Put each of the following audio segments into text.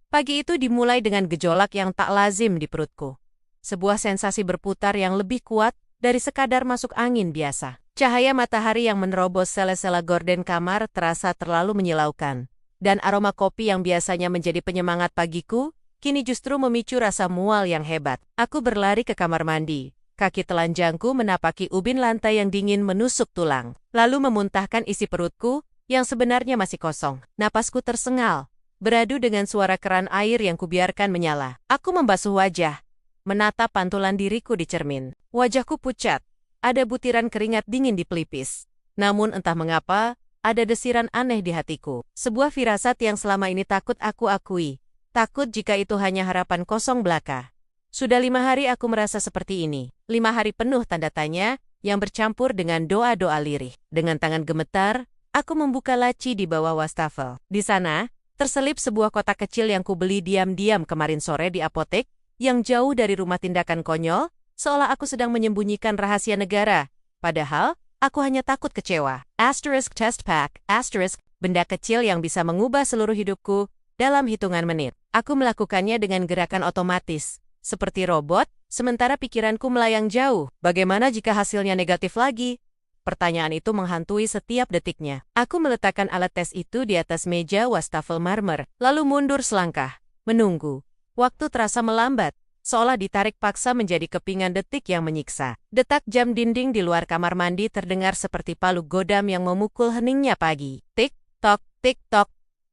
Pagi itu dimulai dengan gejolak yang tak lazim di perutku. Sebuah sensasi berputar yang lebih kuat dari sekadar masuk angin biasa. Cahaya matahari yang menerobos sela-sela gorden kamar terasa terlalu menyilaukan. Dan aroma kopi yang biasanya menjadi penyemangat pagiku, kini justru memicu rasa mual yang hebat. Aku berlari ke kamar mandi. Kaki telanjangku menapaki ubin lantai yang dingin menusuk tulang. Lalu memuntahkan isi perutku yang sebenarnya masih kosong. Napasku tersengal, beradu dengan suara keran air yang kubiarkan menyala. Aku membasuh wajah, menatap pantulan diriku di cermin. Wajahku pucat, ada butiran keringat dingin di pelipis. Namun entah mengapa, ada desiran aneh di hatiku. Sebuah firasat yang selama ini takut aku akui. Takut jika itu hanya harapan kosong belaka. Sudah 5 hari aku merasa seperti ini. 5 hari penuh tanda tanya, yang bercampur dengan doa-doa lirih. Dengan tangan gemetar, aku membuka laci di bawah wastafel. Di sana, terselip sebuah kotak kecil yang kubeli diam-diam kemarin sore di apotek, yang jauh dari rumah tindakan konyol, seolah aku sedang menyembunyikan rahasia negara. Padahal, aku hanya takut kecewa. Asterisk test pack, asterisk, benda kecil yang bisa mengubah seluruh hidupku dalam hitungan menit. Aku melakukannya dengan gerakan otomatis, seperti robot, sementara pikiranku melayang jauh. Bagaimana jika hasilnya negatif lagi? Pertanyaan itu menghantui setiap detiknya. Aku meletakkan alat tes itu di atas meja wastafel marmer, lalu mundur selangkah, menunggu. Waktu terasa melambat, seolah ditarik paksa menjadi kepingan detik yang menyiksa. Detak jam dinding di luar kamar mandi terdengar seperti palu godam yang memukul heningnya pagi. Tik-tok, tik-tok.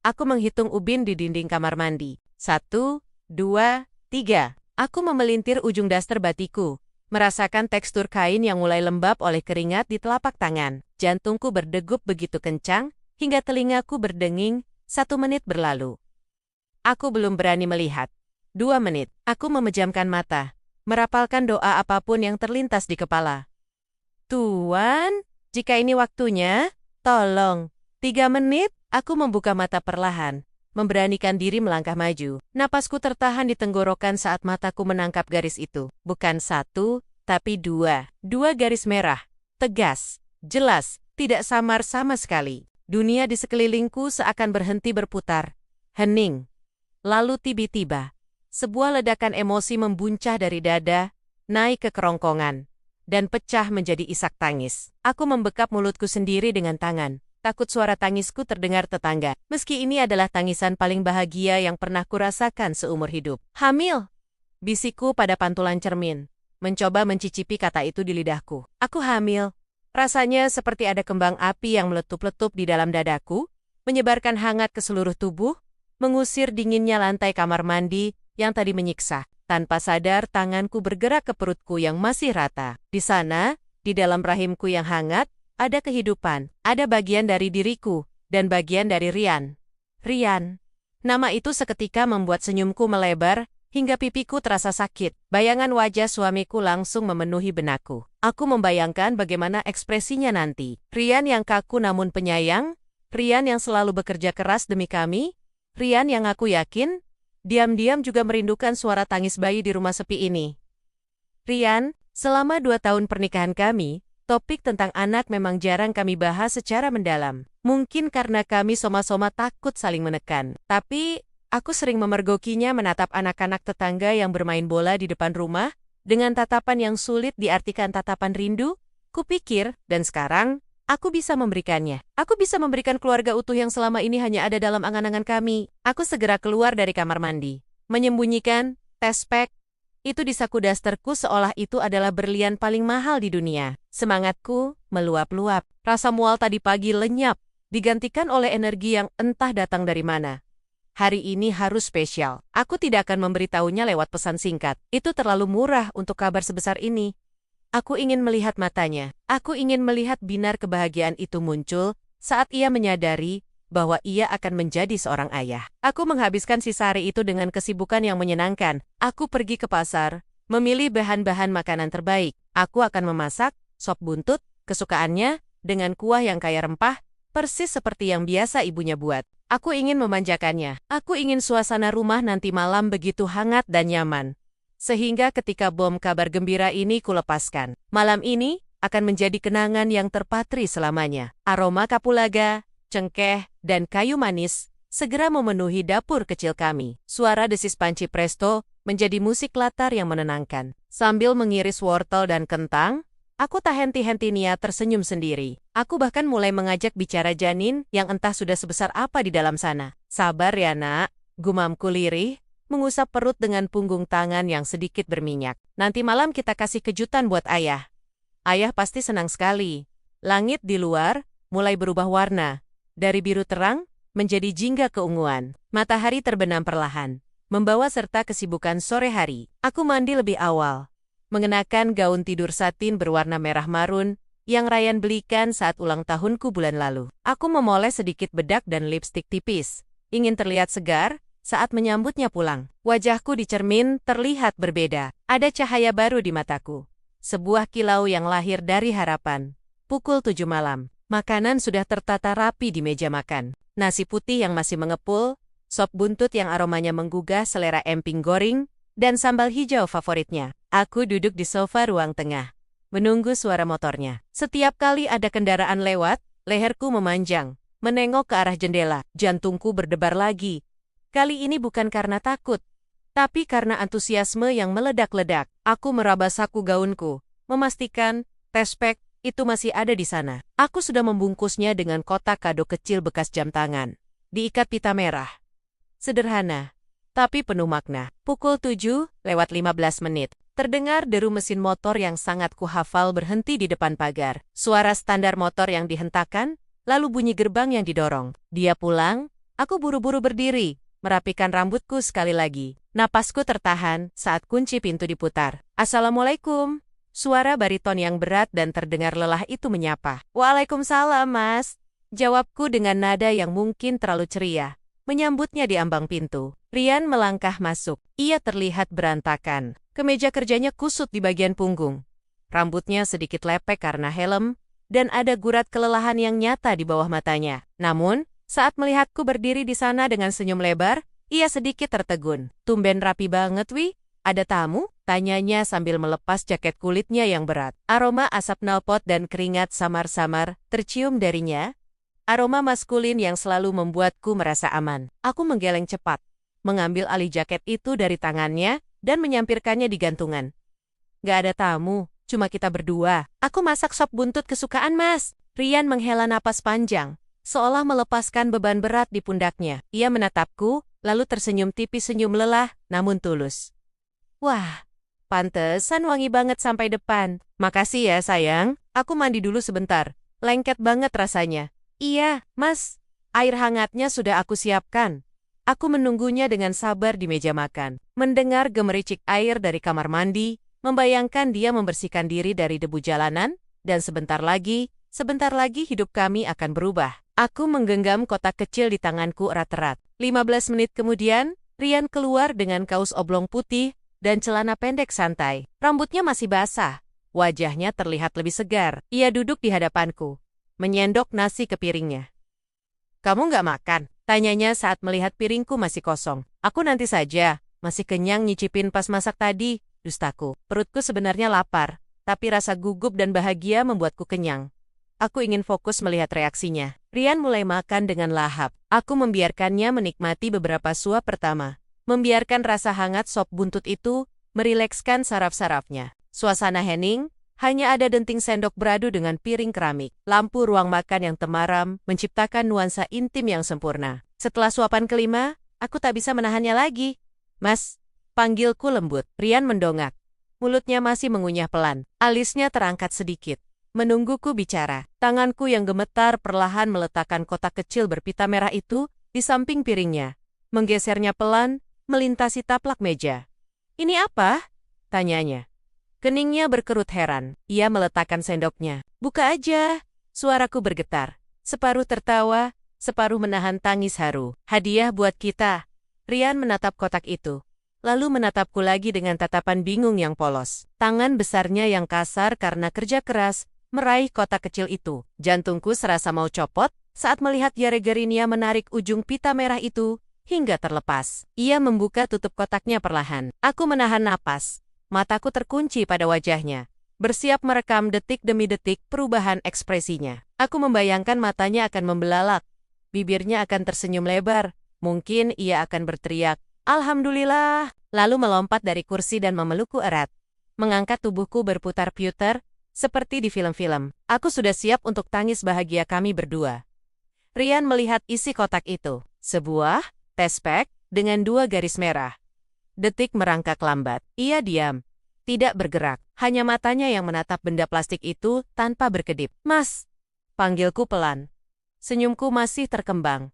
Aku menghitung ubin di dinding kamar mandi. 1, 2, 3. Aku memelintir ujung daster batiku, merasakan tekstur kain yang mulai lembab oleh keringat di telapak tangan. Jantungku berdegup begitu kencang, hingga telingaku berdenging. 1 menit berlalu. Aku belum berani melihat. 2 menit. Aku memejamkan mata, merapalkan doa apapun yang terlintas di kepala. Tuan, jika ini waktunya, tolong. 3 menit, aku membuka mata perlahan, memberanikan diri melangkah maju. Napasku tertahan di tenggorokan saat mataku menangkap garis itu. Bukan 1, tapi 2. 2 garis merah. Tegas, jelas, tidak samar sama sekali. Dunia di sekelilingku seakan berhenti berputar. Hening. Lalu tiba-tiba, sebuah ledakan emosi membuncah dari dada, naik ke kerongkongan, dan pecah menjadi isak tangis. Aku membekap mulutku sendiri dengan tangan. Takut suara tangisku terdengar tetangga. Meski ini adalah tangisan paling bahagia yang pernah kurasakan seumur hidup. Hamil! Bisikku pada pantulan cermin, mencoba mencicipi kata itu di lidahku. Aku hamil. Rasanya seperti ada kembang api yang meletup-letup di dalam dadaku, menyebarkan hangat ke seluruh tubuh, mengusir dinginnya lantai kamar mandi yang tadi menyiksa. Tanpa sadar, tanganku bergerak ke perutku yang masih rata. Di sana, di dalam rahimku yang hangat, ada kehidupan, ada bagian dari diriku, dan bagian dari Rian. Rian. Nama itu seketika membuat senyumku melebar, hingga pipiku terasa sakit. Bayangan wajah suamiku langsung memenuhi benakku. Aku membayangkan bagaimana ekspresinya nanti. Rian yang kaku namun penyayang, Rian yang selalu bekerja keras demi kami, Rian yang aku yakin, diam-diam juga merindukan suara tangis bayi di rumah sepi ini. Rian, selama 2 tahun pernikahan kami, topik tentang anak memang jarang kami bahas secara mendalam. Mungkin karena kami soma-soma takut saling menekan. Tapi, aku sering memergokinya menatap anak-anak tetangga yang bermain bola di depan rumah, dengan tatapan yang sulit diartikan tatapan rindu. Kupikir, dan sekarang, aku bisa memberikannya. Aku bisa memberikan keluarga utuh yang selama ini hanya ada dalam angan-angan kami. Aku segera keluar dari kamar mandi, menyembunyikan test pack itu di saku dasterku seolah itu adalah berlian paling mahal di dunia. Semangatku meluap-luap. Rasa mual tadi pagi lenyap, digantikan oleh energi yang entah datang dari mana. Hari ini harus spesial. Aku tidak akan memberitahunya lewat pesan singkat. Itu terlalu murah untuk kabar sebesar ini. Aku ingin melihat matanya. Aku ingin melihat binar kebahagiaan itu muncul saat ia menyadari bahwa ia akan menjadi seorang ayah. Aku menghabiskan sisa hari itu dengan kesibukan yang menyenangkan. Aku pergi ke pasar, memilih bahan-bahan makanan terbaik. Aku akan memasak sop buntut kesukaannya dengan kuah yang kaya rempah, persis seperti yang biasa ibunya buat. Aku ingin memanjakannya. Aku ingin suasana rumah nanti malam begitu hangat dan nyaman. Sehingga ketika bom kabar gembira ini kulepaskan, malam ini akan menjadi kenangan yang terpatri selamanya. Aroma kapulaga, cengkeh, dan kayu manis segera memenuhi dapur kecil kami. Suara desis panci presto menjadi musik latar yang menenangkan. Sambil mengiris wortel dan kentang, aku tak henti-henti niat tersenyum sendiri. Aku bahkan mulai mengajak bicara janin yang entah sudah sebesar apa di dalam sana. Sabar ya nak, gumamku lirih, mengusap perut dengan punggung tangan yang sedikit berminyak. Nanti malam kita kasih kejutan buat ayah. Ayah pasti senang sekali. Langit di luar mulai berubah warna. Dari biru terang menjadi jingga keunguan. Matahari terbenam perlahan, membawa serta kesibukan sore hari. Aku mandi lebih awal, mengenakan gaun tidur satin berwarna merah marun yang Ryan belikan saat ulang tahunku bulan lalu. Aku memoles sedikit bedak dan lipstik tipis, ingin terlihat segar saat menyambutnya pulang. Wajahku di cermin terlihat berbeda. Ada cahaya baru di mataku. Sebuah kilau yang lahir dari harapan. Pukul 7 malam. Makanan sudah tertata rapi di meja makan. Nasi putih yang masih mengepul, sop buntut yang aromanya menggugah selera emping goreng, dan sambal hijau favoritnya. Aku duduk di sofa ruang tengah, menunggu suara motornya. Setiap kali ada kendaraan lewat, leherku memanjang, menengok ke arah jendela. Jantungku berdebar lagi. Kali ini bukan karena takut, tapi karena antusiasme yang meledak-ledak. Aku meraba saku gaunku, memastikan tespek itu masih ada di sana. Aku sudah membungkusnya dengan kotak kado kecil bekas jam tangan. Diikat pita merah. Sederhana, tapi penuh makna. Pukul 7:15 menit. Terdengar deru mesin motor yang sangat kuhafal berhenti di depan pagar. Suara standar motor yang dihentakkan, lalu bunyi gerbang yang didorong. Dia pulang, aku buru-buru berdiri, merapikan rambutku sekali lagi. Napasku tertahan saat kunci pintu diputar. Assalamualaikum. Suara bariton yang berat dan terdengar lelah itu menyapa. Waalaikumsalam, Mas. Jawabku dengan nada yang mungkin terlalu ceria. Menyambutnya di ambang pintu. Ryan melangkah masuk. Ia terlihat berantakan. Kemeja kerjanya kusut di bagian punggung. Rambutnya sedikit lepek karena helm, dan ada gurat kelelahan yang nyata di bawah matanya. Namun, saat melihatku berdiri di sana dengan senyum lebar, ia sedikit tertegun. Tumben rapi banget, Wi. Ada tamu? Tanyanya sambil melepas jaket kulitnya yang berat. Aroma asap knalpot dan keringat samar-samar tercium darinya. Aroma maskulin yang selalu membuatku merasa aman. Aku menggeleng cepat, mengambil alih jaket itu dari tangannya dan menyampirkannya di gantungan. Gak ada tamu, cuma kita berdua. Aku masak sop buntut kesukaan Mas. Ryan menghela napas panjang, seolah melepaskan beban berat di pundaknya. Ia menatapku, lalu tersenyum tipis, senyum lelah, namun tulus. Wah, pantesan wangi banget sampai depan. Makasih ya sayang, aku mandi dulu sebentar. Lengket banget rasanya. Iya, Mas. Air hangatnya sudah aku siapkan. Aku menunggunya dengan sabar di meja makan. Mendengar gemericik air dari kamar mandi, membayangkan dia membersihkan diri dari debu jalanan, dan sebentar lagi hidup kami akan berubah. Aku menggenggam kotak kecil di tanganku erat-erat. 15 menit kemudian, Ryan keluar dengan kaos oblong putih dan celana pendek santai. Rambutnya masih basah. Wajahnya terlihat lebih segar. Ia duduk di hadapanku, menyendok nasi ke piringnya. Kamu nggak makan? Tanyanya saat melihat piringku masih kosong. Aku nanti saja, masih kenyang nyicipin pas masak tadi, dustaku. Perutku sebenarnya lapar, tapi rasa gugup dan bahagia membuatku kenyang. Aku ingin fokus melihat reaksinya. Ryan mulai makan dengan lahap. Aku membiarkannya menikmati beberapa suap pertama. Membiarkan rasa hangat sop buntut itu merilekskan saraf-sarafnya. Suasana hening, hanya ada denting sendok beradu dengan piring keramik. Lampu ruang makan yang temaram menciptakan nuansa intim yang sempurna. Setelah suapan kelima, aku tak bisa menahannya lagi. Mas, panggilku lembut. Ryan mendongak. Mulutnya masih mengunyah pelan. Alisnya terangkat sedikit, menungguku bicara. Tanganku yang gemetar perlahan meletakkan kotak kecil berpita merah itu di samping piringnya. Menggesernya pelan, melintasi taplak meja. Ini apa? Tanyanya. Keningnya berkerut heran. Ia meletakkan sendoknya. Buka aja. Suaraku bergetar. Separuh tertawa, separuh menahan tangis haru. Hadiah buat kita. Ryan menatap kotak itu, lalu menatapku lagi dengan tatapan bingung yang polos. Tangan besarnya yang kasar karena kerja keras meraih kotak kecil itu. Jantungku serasa mau copot saat melihat Yaregarinia menarik ujung pita merah itu hingga terlepas. Ia membuka tutup kotaknya perlahan. Aku menahan napas. Mataku terkunci pada wajahnya, bersiap merekam detik demi detik perubahan ekspresinya. Aku membayangkan matanya akan membelalak, bibirnya akan tersenyum lebar, Mungkin ia akan berteriak, "Alhamdulillah!" lalu melompat dari kursi dan memelukku erat. Mengangkat tubuhku berputar-putar, seperti di film-film. Aku sudah siap untuk tangis bahagia kami berdua. Rian melihat isi kotak itu. Sebuah tespek dengan 2 garis merah. Detik merangkak lambat. Ia diam. Tidak bergerak. Hanya matanya yang menatap benda plastik itu tanpa berkedip. "Mas!" panggilku pelan. Senyumku masih terkembang.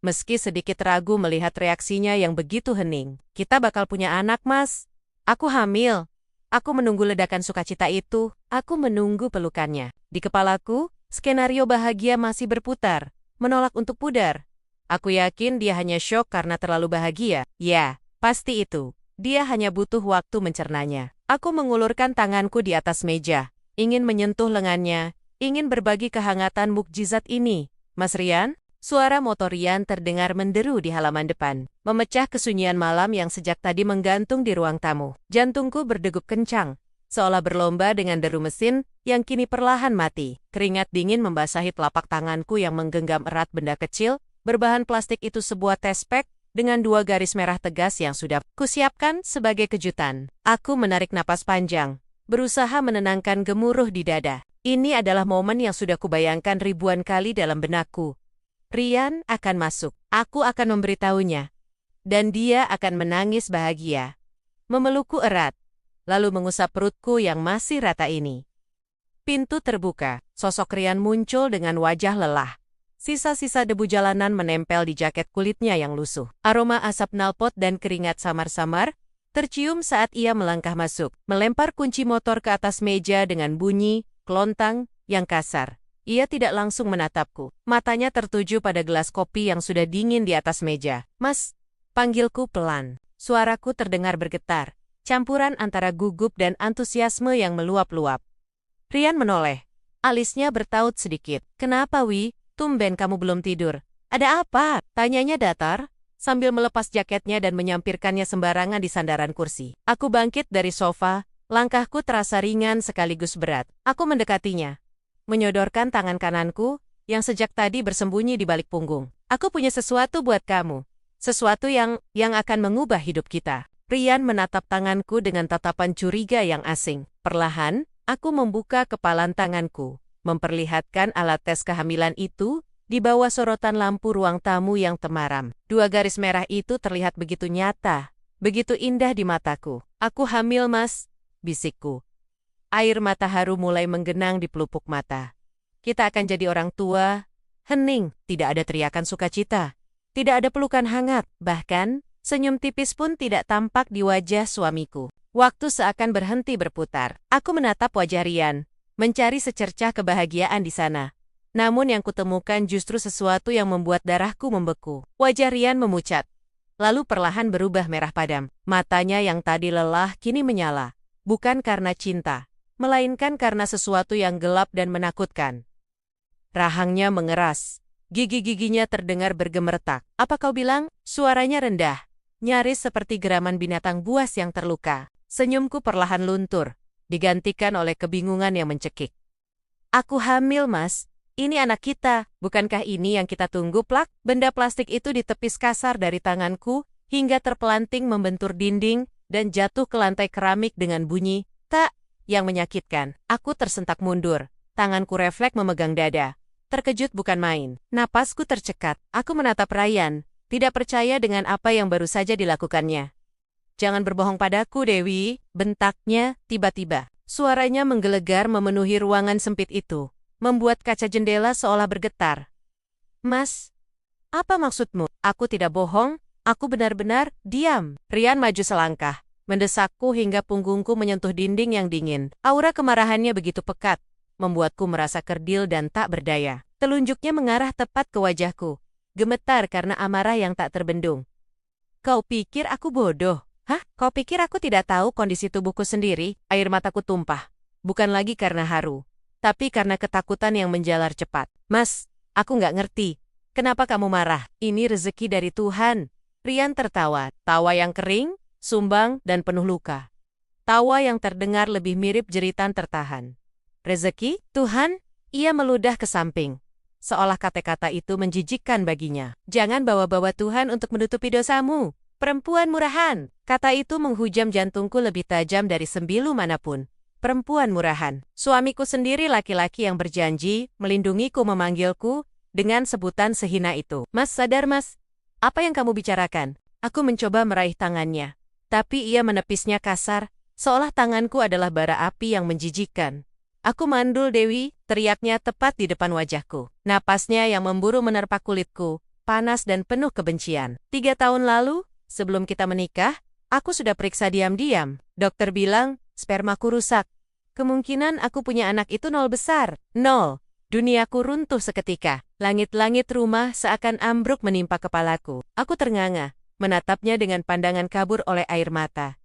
Meski sedikit ragu melihat reaksinya yang begitu hening. "Kita bakal punya anak, Mas. Aku hamil. Aku menunggu ledakan sukacita itu. Aku menunggu pelukannya." Di kepalaku, skenario bahagia masih berputar, menolak untuk pudar. Aku yakin dia hanya syok karena terlalu bahagia. Ya, pasti itu. Dia hanya butuh waktu mencernanya. Aku mengulurkan tanganku di atas meja, ingin menyentuh lengannya, ingin berbagi kehangatan mukjizat ini. "Mas Rian?" Suara motor Rian terdengar menderu di halaman depan, memecah kesunyian malam yang sejak tadi menggantung di ruang tamu. Jantungku berdegup kencang, seolah berlomba dengan deru mesin yang kini perlahan mati. Keringat dingin membasahi telapak tanganku yang menggenggam erat benda kecil, berbahan plastik itu sebuah tespek dengan 2 garis merah tegas yang sudah kusiapkan sebagai kejutan. Aku menarik napas panjang, berusaha menenangkan gemuruh di dada. Ini adalah momen yang sudah kubayangkan ribuan kali dalam benakku. Rian akan masuk. Aku akan memberitahunya. Dan dia akan menangis bahagia. Memelukku erat, lalu mengusap perutku yang masih rata ini. Pintu terbuka. Sosok Rian muncul dengan wajah lelah. Sisa-sisa debu jalanan menempel di jaket kulitnya yang lusuh. Aroma asap knalpot dan keringat samar-samar tercium saat ia melangkah masuk, melempar kunci motor ke atas meja dengan bunyi kelontang yang kasar. Ia tidak langsung menatapku. Matanya tertuju pada gelas kopi yang sudah dingin di atas meja. "Mas," panggilku pelan. Suaraku terdengar bergetar, campuran antara gugup dan antusiasme yang meluap-luap. Rian menoleh. Alisnya bertaut sedikit. "Kenapa, Wi? Tumben kamu belum tidur." "Ada apa?" tanyanya datar, sambil melepas jaketnya dan menyampirkannya sembarangan di sandaran kursi. Aku bangkit dari sofa, langkahku terasa ringan sekaligus berat. Aku mendekatinya, menyodorkan tangan kananku yang sejak tadi bersembunyi di balik punggung. "Aku punya sesuatu buat kamu. Sesuatu yang akan mengubah hidup kita." Rian menatap tanganku dengan tatapan curiga yang asing. Perlahan, aku membuka kepalan tanganku, memperlihatkan alat tes kehamilan itu di bawah sorotan lampu ruang tamu yang temaram. 2 garis merah itu terlihat begitu nyata, begitu indah di mataku. "Aku hamil, Mas," bisikku. Air mata haru mulai menggenang di pelupuk mata. "Kita akan jadi orang tua." Hening, tidak ada teriakan sukacita. Tidak ada pelukan hangat, bahkan senyum tipis pun tidak tampak di wajah suamiku. Waktu seakan berhenti berputar. Aku menatap wajah Rian, mencari secercah kebahagiaan di sana. Namun yang kutemukan justru sesuatu yang membuat darahku membeku. Wajah Rian memucat, lalu perlahan berubah merah padam. Matanya yang tadi lelah kini menyala, bukan karena cinta, melainkan karena sesuatu yang gelap dan menakutkan. Rahangnya mengeras, gigi-giginya terdengar bergemertak. "Apa kau bilang?" Suaranya rendah, nyaris seperti geraman binatang buas yang terluka. Senyumku perlahan luntur, digantikan oleh kebingungan yang mencekik. "Aku hamil, Mas. Ini anak kita. Bukankah ini yang kita tunggu, Plak?" Benda plastik itu ditepis kasar dari tanganku, hingga terpelanting membentur dinding, dan jatuh ke lantai keramik dengan bunyi "tak" yang menyakitkan. Aku tersentak mundur, tanganku refleks memegang dada. Terkejut bukan main. Napasku tercekat. Aku menatap Rian, tidak percaya dengan apa yang baru saja dilakukannya. "Jangan berbohong padaku, Dewi," bentaknya tiba-tiba. Suaranya menggelegar memenuhi ruangan sempit itu, membuat kaca jendela seolah bergetar. "Mas, apa maksudmu?" "Aku tidak bohong, aku benar-benar..." "Diam." Rian maju selangkah, mendesakku hingga punggungku menyentuh dinding yang dingin. Aura kemarahannya begitu pekat, membuatku merasa kerdil dan tak berdaya. Telunjuknya mengarah tepat ke wajahku, gemetar karena amarah yang tak terbendung. "Kau pikir aku bodoh? Hah? Kau pikir aku tidak tahu kondisi tubuhku sendiri?" Air mataku tumpah, bukan lagi karena haru, tapi karena ketakutan yang menjalar cepat. "Mas, aku nggak ngerti. Kenapa kamu marah? Ini rezeki dari Tuhan." Rian tertawa, tawa yang kering, sumbang, dan penuh luka. Tawa yang terdengar lebih mirip jeritan tertahan. "Rezeki? Tuhan?" Ia meludah ke samping, seolah kata-kata itu menjijikkan baginya. Jangan bawa-bawa Tuhan untuk menutupi dosamu. Perempuan murahan. Kata itu menghujam jantungku lebih tajam dari sembilu manapun. Perempuan murahan. Suamiku sendiri laki-laki yang berjanji melindungiku memanggilku dengan sebutan sehina itu. Mas, sadar mas? Apa yang kamu bicarakan? Aku mencoba meraih tangannya. Tapi ia menepisnya kasar, seolah tanganku adalah bara api yang menjijikkan. Aku mandul Dewi, teriaknya tepat di depan wajahku. Napasnya yang memburu menerpa kulitku, panas dan penuh kebencian. 3 tahun lalu, sebelum kita menikah, aku sudah periksa diam-diam. Dokter bilang, spermaku rusak. Kemungkinan aku punya anak itu 0 besar. 0. Duniaku runtuh seketika. Langit-langit rumah seakan ambruk menimpa kepalaku. Aku ternganga, menatapnya dengan pandangan kabur oleh air mata.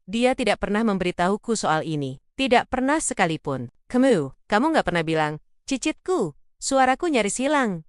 Dia tidak pernah memberitahuku soal ini. Tidak pernah sekalipun. Kamu nggak pernah bilang, cicitku, suaraku nyaris hilang.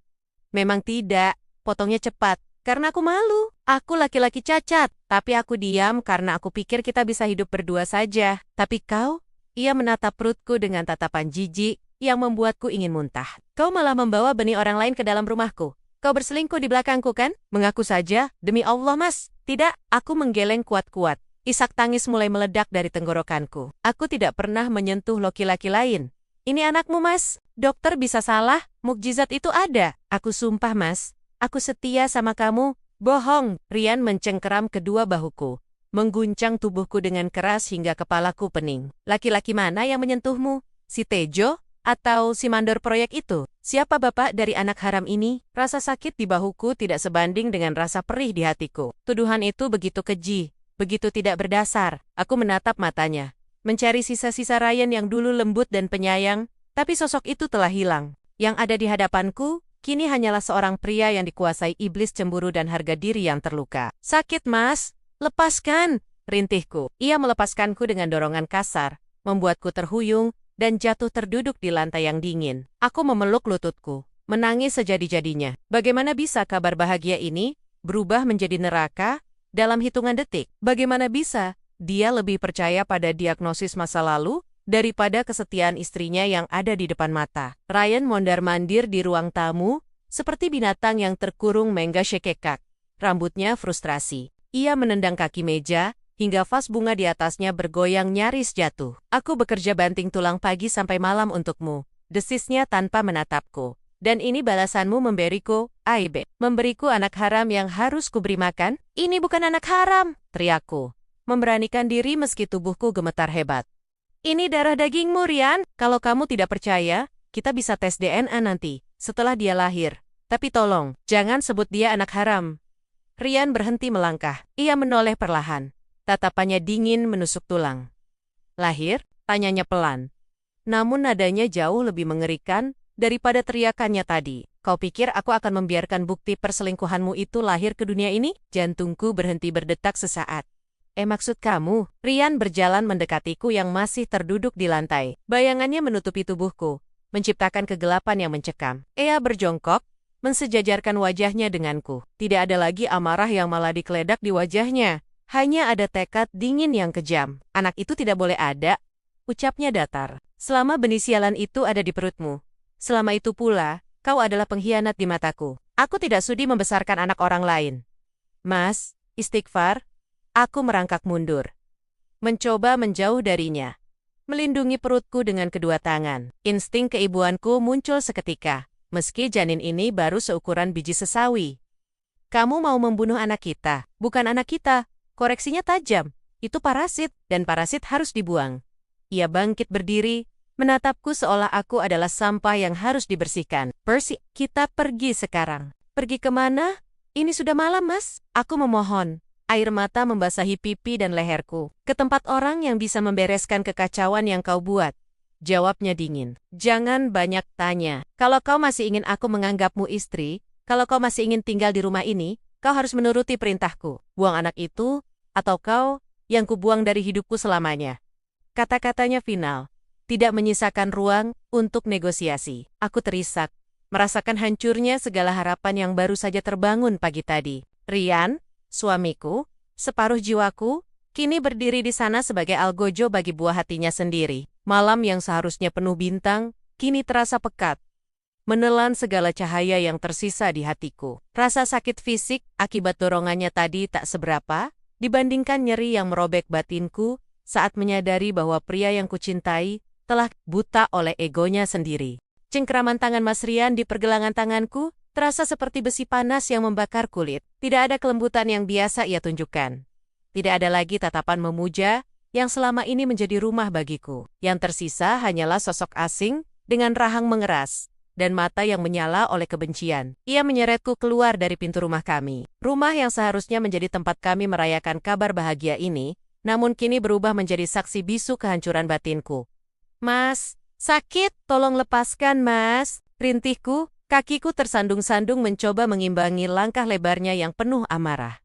Memang tidak, potongnya cepat. Karena aku malu. Aku laki-laki cacat. Tapi aku diam karena aku pikir kita bisa hidup berdua saja. Tapi kau? Ia menatap perutku dengan tatapan jijik yang membuatku ingin muntah. Kau malah membawa benih orang lain ke dalam rumahku. Kau berselingkuh di belakangku kan? Mengaku saja, demi Allah mas. Tidak, aku menggeleng kuat-kuat. Isak tangis mulai meledak dari tenggorokanku. Aku tidak pernah menyentuh laki-laki lain. Ini anakmu mas. Dokter bisa salah, mukjizat itu ada. Aku sumpah mas, aku setia sama kamu. Bohong. Rian mencengkeram kedua bahuku, mengguncang tubuhku dengan keras hingga kepalaku pening. Laki-laki mana yang menyentuhmu? Si Tejo? Atau si mandor proyek itu? Siapa bapak dari anak haram ini? Rasa sakit di bahuku tidak sebanding dengan rasa perih di hatiku. Tuduhan itu begitu keji, begitu tidak berdasar. Aku menatap matanya, mencari sisa-sisa Ryan yang dulu lembut dan penyayang, tapi sosok itu telah hilang. Yang ada di hadapanku, kini hanyalah seorang pria yang dikuasai iblis cemburu dan harga diri yang terluka. Sakit mas, lepaskan, rintihku. Ia melepaskanku dengan dorongan kasar, membuatku terhuyung, dan jatuh terduduk di lantai yang dingin. Aku memeluk lututku, menangis sejadi-jadinya. Bagaimana bisa kabar bahagia ini berubah menjadi neraka dalam hitungan detik? Bagaimana bisa dia lebih percaya pada diagnosis masa lalu daripada kesetiaan istrinya yang ada di depan mata? Ryan mondar-mandir di ruang tamu, seperti binatang yang terkurung mengga syekekak. Rambutnya frustrasi. Ia menendang kaki meja, hingga vas bunga di atasnya bergoyang nyaris jatuh. Aku bekerja banting tulang pagi sampai malam untukmu, desisnya tanpa menatapku. Dan ini balasanmu memberiku, Aibe. Memberiku anak haram yang harus kuberi makan? Ini bukan anak haram, teriakku. Memberanikan diri meski tubuhku gemetar hebat. Ini darah dagingmu, Rian. Kalau kamu tidak percaya, kita bisa tes DNA nanti, setelah dia lahir. Tapi tolong, jangan sebut dia anak haram. Rian berhenti melangkah. Ia menoleh perlahan. Tatapannya dingin menusuk tulang. Lahir? Tanyanya pelan. Namun nadanya jauh lebih mengerikan daripada teriakannya tadi. Kau pikir aku akan membiarkan bukti perselingkuhanmu itu lahir ke dunia ini? Jantungku berhenti berdetak sesaat. Maksud kamu? Rian berjalan mendekatiku yang masih terduduk di lantai. Bayangannya menutupi tubuhku, menciptakan kegelapan yang mencekam. Ia berjongkok, mensejajarkan wajahnya denganku. Tidak ada lagi amarah yang malah dikeledak di wajahnya. Hanya ada tekad dingin yang kejam. Anak itu tidak boleh ada, ucapnya datar. Selama benih sialan itu ada di perutmu, selama itu pula, kau adalah pengkhianat di mataku. Aku tidak sudi membesarkan anak orang lain. Mas, istighfar. Aku merangkak mundur, mencoba menjauh darinya, melindungi perutku dengan kedua tangan. Insting keibuanku muncul seketika, meski janin ini baru seukuran biji sesawi. Kamu mau membunuh anak kita, bukan anak kita. Koreksinya tajam, itu parasit, dan parasit harus dibuang. Ia bangkit berdiri, menatapku seolah aku adalah sampah yang harus dibersihkan. Percy, kita pergi sekarang. Pergi kemana? Ini sudah malam, mas. Aku memohon. Air mata membasahi pipi dan leherku. Ke tempat orang yang bisa membereskan kekacauan yang kau buat. Jawabnya dingin. Jangan banyak tanya. Kalau kau masih ingin aku menganggapmu istri, kalau kau masih ingin tinggal di rumah ini, kau harus menuruti perintahku. Buang anak itu, atau kau yang kubuang dari hidupku selamanya. Kata-katanya final, tidak menyisakan ruang untuk negosiasi. Aku terisak, merasakan hancurnya segala harapan yang baru saja terbangun pagi tadi. Rian, suamiku, separuh jiwaku, kini berdiri di sana sebagai algojo bagi buah hatinya sendiri. Malam yang seharusnya penuh bintang, kini terasa pekat. menelan segala cahaya yang tersisa di hatiku. Rasa sakit fisik akibat dorongannya tadi tak seberapa, dibandingkan nyeri yang merobek batinku saat menyadari bahwa pria yang kucintai telah buta oleh egonya sendiri. Cengkeraman tangan Mas Rian di pergelangan tanganku terasa seperti besi panas yang membakar kulit. Tidak ada kelembutan yang biasa ia tunjukkan. Tidak ada lagi tatapan memuja yang selama ini menjadi rumah bagiku. Yang tersisa hanyalah sosok asing dengan rahang mengeras dan mata yang menyala oleh kebencian. Ia menyeretku keluar dari pintu rumah kami. Rumah yang seharusnya menjadi tempat kami merayakan kabar bahagia ini, namun kini berubah menjadi saksi bisu kehancuran batinku. Mas, sakit, tolong lepaskan Mas. Rintihku, kakiku tersandung-sandung mencoba mengimbangi langkah lebarnya yang penuh amarah.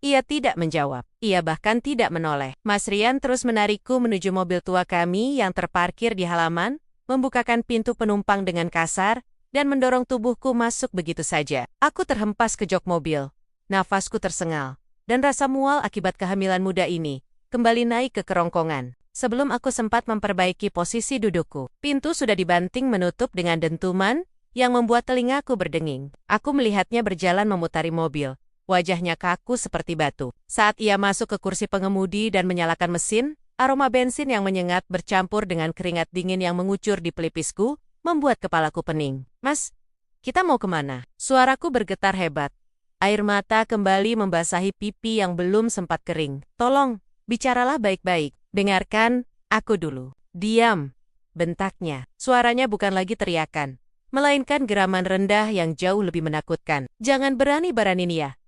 Ia tidak menjawab. Ia bahkan tidak menoleh. Mas Rian terus menarikku menuju mobil tua kami yang terparkir di halaman, membukakan pintu penumpang dengan kasar, dan mendorong tubuhku masuk begitu saja. Aku terhempas ke jok mobil. Nafasku tersengal, dan rasa mual akibat kehamilan muda ini kembali naik ke kerongkongan. Sebelum aku sempat memperbaiki posisi dudukku, pintu sudah dibanting menutup dengan dentuman yang membuat telingaku berdenging. Aku melihatnya berjalan memutari mobil. Wajahnya kaku seperti batu. Saat ia masuk ke kursi pengemudi dan menyalakan mesin, aroma bensin yang menyengat bercampur dengan keringat dingin yang mengucur di pelipisku, membuat kepalaku pening. Mas, kita mau kemana? Suaraku bergetar hebat. Air mata kembali membasahi pipi yang belum sempat kering. Tolong, bicaralah baik-baik. Dengarkan, aku dulu. Diam, bentaknya. Suaranya bukan lagi teriakan, melainkan geraman rendah yang jauh lebih menakutkan. Jangan berani-berani ya.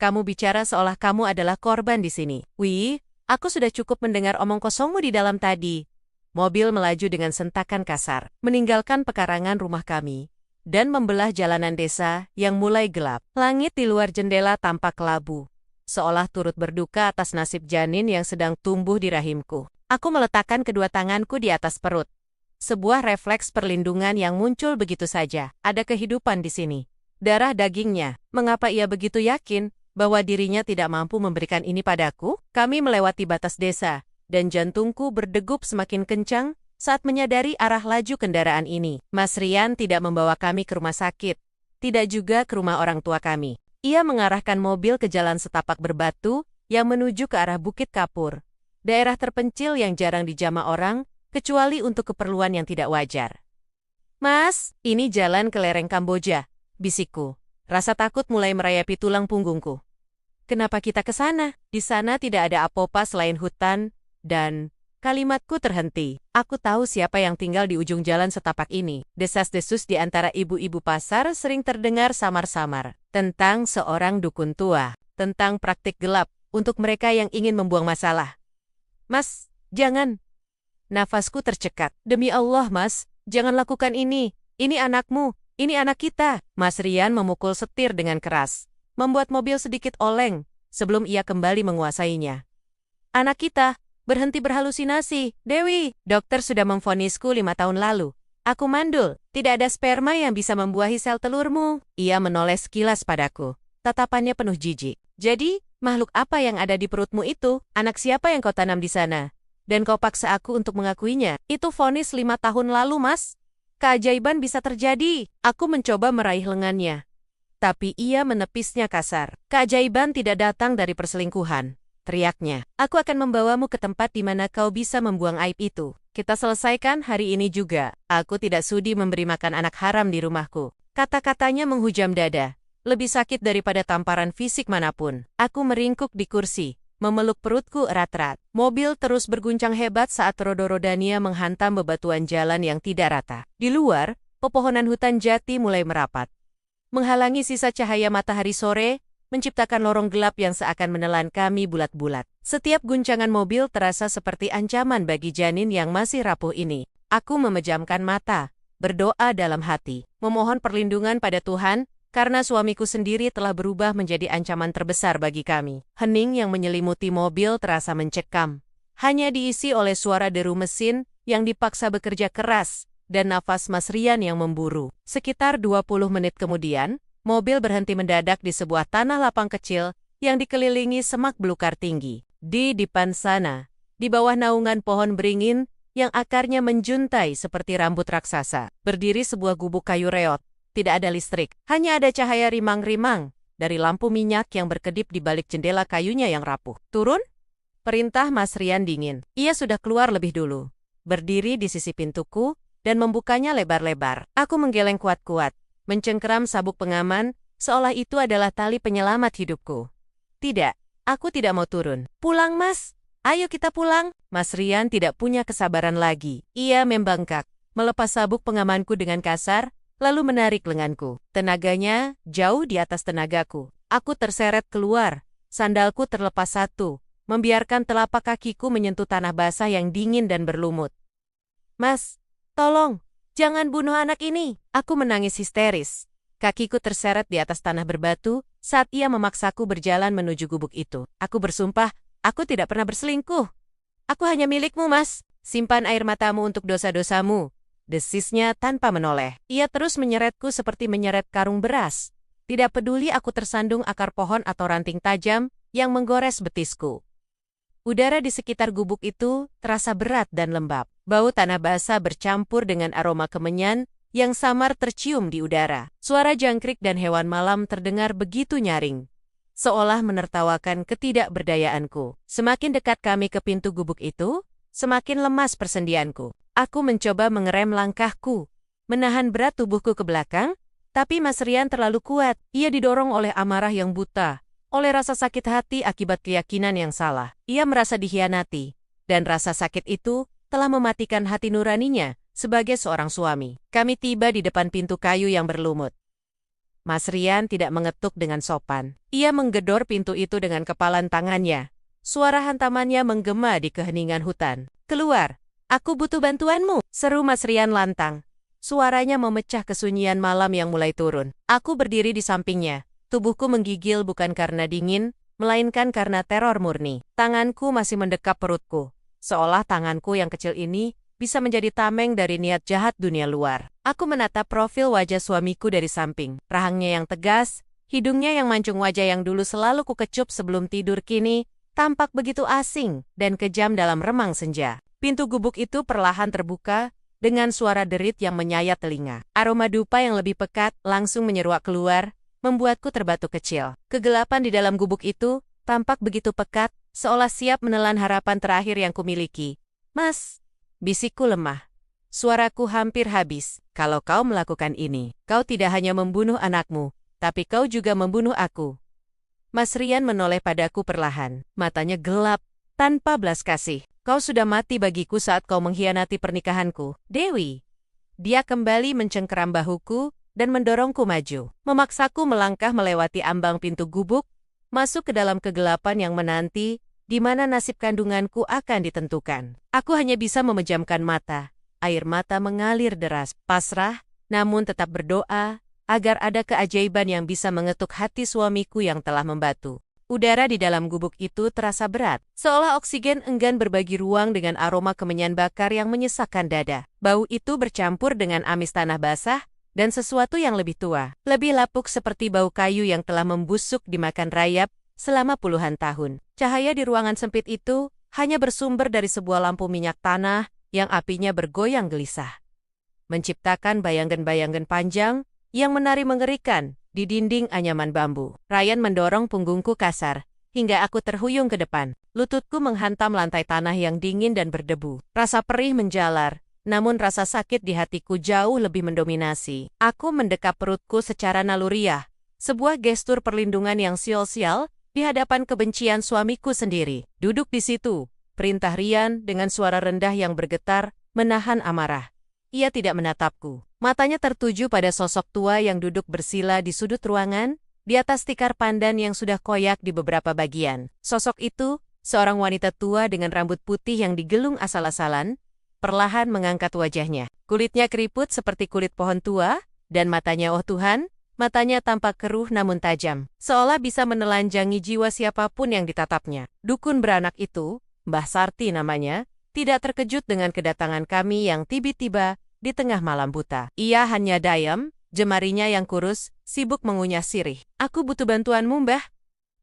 Kamu bicara seolah kamu adalah korban di sini. Wih, aku sudah cukup mendengar omong kosongmu di dalam tadi. Mobil melaju dengan sentakan kasar, meninggalkan pekarangan rumah kami, dan membelah jalanan desa yang mulai gelap. Langit di luar jendela tampak kelabu, seolah turut berduka atas nasib janin yang sedang tumbuh di rahimku. Aku meletakkan kedua tanganku di atas perut. Sebuah refleks perlindungan yang muncul begitu saja. Ada kehidupan di sini. Darah dagingnya. Mengapa ia begitu yakin bahwa dirinya tidak mampu memberikan ini padaku? Kami melewati batas desa, dan jantungku berdegup semakin kencang saat menyadari arah laju kendaraan ini. Mas Rian tidak membawa kami ke rumah sakit, tidak juga ke rumah orang tua kami. Ia mengarahkan mobil ke jalan setapak berbatu yang menuju ke arah Bukit Kapur, daerah terpencil yang jarang dijamah orang, kecuali untuk keperluan yang tidak wajar. Mas, ini jalan ke lereng Kamboja, bisikku. Rasa takut mulai merayapi tulang punggungku. Kenapa kita ke sana? Di sana tidak ada apa-apa selain hutan, dan kalimatku terhenti. Aku tahu siapa yang tinggal di ujung jalan setapak ini. Desas-desus di antara ibu-ibu pasar sering terdengar samar-samar. Tentang seorang dukun tua. Tentang praktik gelap untuk mereka yang ingin membuang masalah. Mas, jangan. Nafasku tercekat. Demi Allah, Mas, jangan lakukan ini. Ini anakmu. Ini anak kita. Mas Rian memukul setir dengan keras, membuat mobil sedikit oleng sebelum ia kembali menguasainya. Anak kita, berhenti berhalusinasi. Dewi, dokter sudah memvonisku 5 tahun lalu. Aku mandul, tidak ada sperma yang bisa membuahi sel telurmu. Ia menoleh sekilas padaku. Tatapannya penuh jijik. Jadi, makhluk apa yang ada di perutmu itu? Anak siapa yang kau tanam di sana? Dan kau paksa aku untuk mengakuinya. Itu vonis 5 tahun lalu, Mas. Keajaiban bisa terjadi. Aku mencoba meraih lengannya, tapi ia menepisnya kasar. Keajaiban tidak datang dari perselingkuhan, teriaknya. Aku akan membawamu ke tempat di mana kau bisa membuang aib itu. Kita selesaikan hari ini juga. Aku tidak sudi memberi makan anak haram di rumahku. Kata-katanya menghujam dada, lebih sakit daripada tamparan fisik manapun. Aku meringkuk di kursi, memeluk perutku erat-erat. Mobil terus berguncang hebat saat roda-rodanya menghantam bebatuan jalan yang tidak rata. Di luar, pepohonan hutan jati mulai merapat, menghalangi sisa cahaya matahari sore, menciptakan lorong gelap yang seakan menelan kami bulat-bulat. Setiap guncangan mobil terasa seperti ancaman bagi janin yang masih rapuh ini. Aku memejamkan mata, berdoa dalam hati, memohon perlindungan pada Tuhan, karena suamiku sendiri telah berubah menjadi ancaman terbesar bagi kami. Hening yang menyelimuti mobil terasa mencekam, hanya diisi oleh suara deru mesin yang dipaksa bekerja keras, dan nafas Mas Rian yang memburu. Sekitar 20 menit kemudian, mobil berhenti mendadak di sebuah tanah lapang kecil yang dikelilingi semak belukar tinggi. Di depan sana, di bawah naungan pohon beringin yang akarnya menjuntai seperti rambut raksasa, berdiri sebuah gubuk kayu reot. Tidak ada listrik, hanya ada cahaya rimang-rimang dari lampu minyak yang berkedip di balik jendela kayunya yang rapuh. Turun? Perintah Mas Rian dingin. Ia sudah keluar lebih dulu, berdiri di sisi pintuku, dan membukanya lebar-lebar. Aku menggeleng kuat-kuat, mencengkeram sabuk pengaman, seolah itu adalah tali penyelamat hidupku. Tidak, aku tidak mau turun. Pulang, Mas. Ayo kita pulang. Mas Rian tidak punya kesabaran lagi. Ia membangkak, melepas sabuk pengamanku dengan kasar, lalu menarik lenganku. Tenaganya jauh di atas tenagaku. Aku terseret keluar, sandalku terlepas satu, membiarkan telapak kakiku menyentuh tanah basah yang dingin dan berlumut. Mas, tolong, jangan bunuh anak ini. Aku menangis histeris. Kakiku terseret di atas tanah berbatu saat ia memaksaku berjalan menuju gubuk itu. Aku bersumpah, aku tidak pernah berselingkuh. Aku hanya milikmu, Mas. Simpan air matamu untuk dosa-dosamu. Desisnya tanpa menoleh. Ia terus menyeretku seperti menyeret karung beras. Tidak peduli aku tersandung akar pohon atau ranting tajam yang menggores betisku. Udara di sekitar gubuk itu terasa berat dan lembab. Bau tanah basah bercampur dengan aroma kemenyan yang samar tercium di udara. Suara jangkrik dan hewan malam terdengar begitu nyaring, seolah menertawakan ketidakberdayaanku. Semakin dekat kami ke pintu gubuk itu, semakin lemas persendianku. Aku mencoba mengerem langkahku, menahan berat tubuhku ke belakang, tapi Mas Rian terlalu kuat. Ia didorong oleh amarah yang buta, oleh rasa sakit hati akibat keyakinan yang salah. Ia merasa dikhianati, dan rasa sakit itu telah mematikan hati nuraninya sebagai seorang suami. Kami tiba di depan pintu kayu yang berlumut. Mas Rian tidak mengetuk dengan sopan. Ia menggedor pintu itu dengan kepalan tangannya. Suara hantamannya menggema di keheningan hutan. Keluar, aku butuh bantuanmu, seru Mas Rian lantang. Suaranya memecah kesunyian malam yang mulai turun. Aku berdiri di sampingnya. Tubuhku menggigil bukan karena dingin, melainkan karena teror murni. Tanganku masih mendekap perutku, seolah tanganku yang kecil ini bisa menjadi tameng dari niat jahat dunia luar. Aku menatap profil wajah suamiku dari samping. Rahangnya yang tegas, hidungnya yang mancung wajah yang dulu selalu kukecup sebelum tidur kini tampak begitu asing dan kejam dalam remang senja. Pintu gubuk itu perlahan terbuka dengan suara derit yang menyayat telinga. Aroma dupa yang lebih pekat langsung menyeruak keluar, membuatku terbatuk kecil. Kegelapan di dalam gubuk itu tampak begitu pekat, seolah siap menelan harapan terakhir yang kumiliki. Mas, bisikku lemah. Suaraku hampir habis. Kalau kau melakukan ini, kau tidak hanya membunuh anakmu, tapi kau juga membunuh aku. Mas Rian menoleh padaku perlahan. Matanya gelap, tanpa belas kasih. Kau sudah mati bagiku saat kau mengkhianati pernikahanku, Dewi. Dia kembali mencengkeram bahuku dan mendorongku maju. Memaksaku melangkah melewati ambang pintu gubuk, masuk ke dalam kegelapan yang menanti, di mana nasib kandunganku akan ditentukan. Aku hanya bisa memejamkan mata. Air mata mengalir deras, pasrah, namun tetap berdoa, agar ada keajaiban yang bisa mengetuk hati suamiku yang telah membatu. Udara di dalam gubuk itu terasa berat, seolah oksigen enggan berbagi ruang dengan aroma kemenyan bakar yang menyesakkan dada. Bau itu bercampur dengan amis tanah basah, dan sesuatu yang lebih tua, lebih lapuk seperti bau kayu yang telah membusuk dimakan rayap selama puluhan tahun. Cahaya di ruangan sempit itu hanya bersumber dari sebuah lampu minyak tanah yang apinya bergoyang gelisah, menciptakan bayangan-bayangan panjang yang menari mengerikan di dinding anyaman bambu. Ryan mendorong punggungku kasar, hingga aku terhuyung ke depan. Lututku menghantam lantai tanah yang dingin dan berdebu. Rasa perih menjalar, namun rasa sakit di hatiku jauh lebih mendominasi. Aku mendekap perutku secara naluriah, sebuah gestur perlindungan yang sial-sial di hadapan kebencian suamiku sendiri. Duduk di situ, perintah Rian dengan suara rendah yang bergetar, menahan amarah. Ia tidak menatapku. Matanya tertuju pada sosok tua yang duduk bersila di sudut ruangan, di atas tikar pandan yang sudah koyak di beberapa bagian. Sosok itu, seorang wanita tua dengan rambut putih yang digelung asal-asalan, perlahan mengangkat wajahnya. Kulitnya keriput seperti kulit pohon tua, dan matanya, oh Tuhan, matanya tampak keruh namun tajam, seolah bisa menelanjangi jiwa siapapun yang ditatapnya. Dukun beranak itu, Mbah Sarti namanya, tidak terkejut dengan kedatangan kami yang tiba-tiba di tengah malam buta. Ia hanya diam, jemarinya yang kurus, sibuk mengunyah sirih. Aku butuh bantuanmu, Mbah,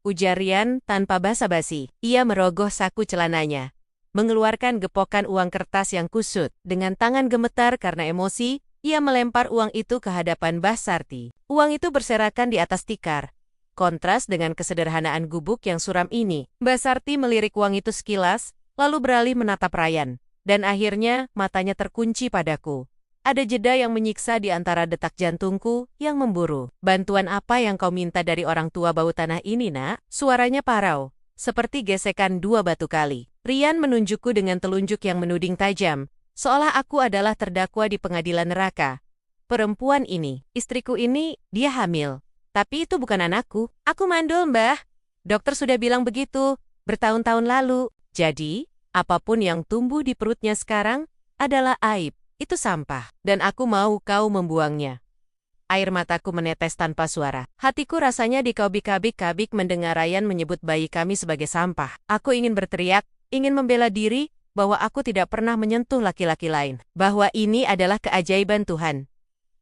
ujar Rian tanpa basa-basi. Ia merogoh saku celananya, mengeluarkan gepokan uang kertas yang kusut. Dengan tangan gemetar karena emosi, Ia melempar uang itu ke hadapan Mbah Sarti. Uang itu berserakan di atas tikar. Kontras dengan kesederhanaan gubuk yang suram ini. Mbah Sarti melirik uang itu sekilas, lalu beralih menatap Ryan. Dan akhirnya matanya terkunci padaku. Ada jeda yang menyiksa di antara detak jantungku yang memburu. Bantuan apa yang kau minta dari orang tua bau tanah ini, nak? Suaranya parau, seperti gesekan dua batu kali. Ryan menunjukku dengan telunjuk yang menuding tajam, seolah aku adalah terdakwa di pengadilan neraka. Perempuan ini, istriku ini, dia hamil. Tapi itu bukan anakku. Aku mandul, Mbah. Dokter sudah bilang begitu, bertahun-tahun lalu. Jadi, apapun yang tumbuh di perutnya sekarang adalah aib. Itu sampah, dan aku mau kau membuangnya. Air mataku menetes tanpa suara. Hatiku rasanya dikabik-kabik mendengar Ryan menyebut bayi kami sebagai sampah. Aku ingin berteriak, ingin membela diri, bahwa aku tidak pernah menyentuh laki-laki lain. Bahwa ini adalah keajaiban Tuhan.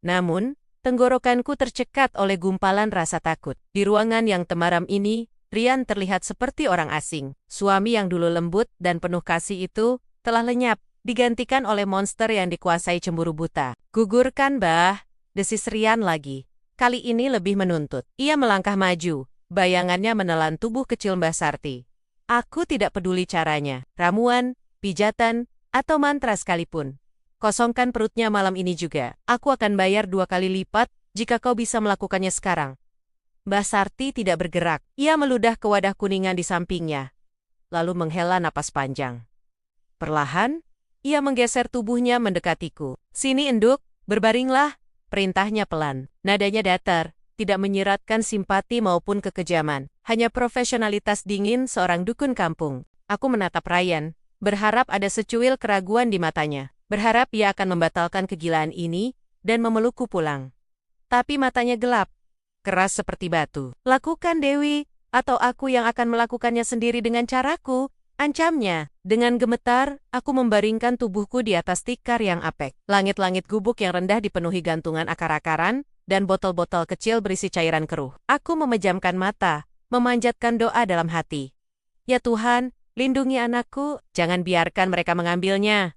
Namun, tenggorokanku tercekat oleh gumpalan rasa takut. Di ruangan yang temaram ini, Ryan terlihat seperti orang asing. Suami yang dulu lembut dan penuh kasih itu telah lenyap, digantikan oleh monster yang dikuasai cemburu buta. Gugurkan, Mbah, desis Ryan lagi. Kali ini lebih menuntut. Ia melangkah maju, bayangannya menelan tubuh kecil Mbah Sarti. Aku tidak peduli caranya, ramuan, pijatan, atau mantra sekalipun. Kosongkan perutnya malam ini juga. Aku akan bayar 2 kali lipat jika kau bisa melakukannya sekarang. Mbah Sarti tidak bergerak. Ia meludah ke wadah kuningan di sampingnya, lalu menghela napas panjang. Perlahan, ia menggeser tubuhnya mendekatiku. Sini, Enduk, berbaringlah, perintahnya pelan. Nadanya datar, tidak menyiratkan simpati maupun kekejaman. Hanya profesionalitas dingin seorang dukun kampung. Aku menatap Ryan, berharap ada secuil keraguan di matanya. Berharap ia akan membatalkan kegilaan ini dan memelukku pulang. Tapi matanya gelap, keras seperti batu. Lakukan, Dewi, atau aku yang akan melakukannya sendiri dengan caraku. Ancamnya. Dengan gemetar, aku membaringkan tubuhku di atas tikar yang apek. Langit-langit gubuk yang rendah dipenuhi gantungan akar-akaran, dan botol-botol kecil berisi cairan keruh. Aku memejamkan mata, memanjatkan doa dalam hati. Ya Tuhan, lindungi anakku, jangan biarkan mereka mengambilnya.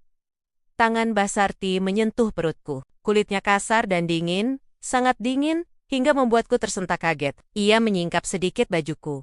Tangan Mbah Sarti menyentuh perutku. Kulitnya kasar dan dingin, sangat dingin, hingga membuatku tersentak kaget. Ia menyingkap sedikit bajuku,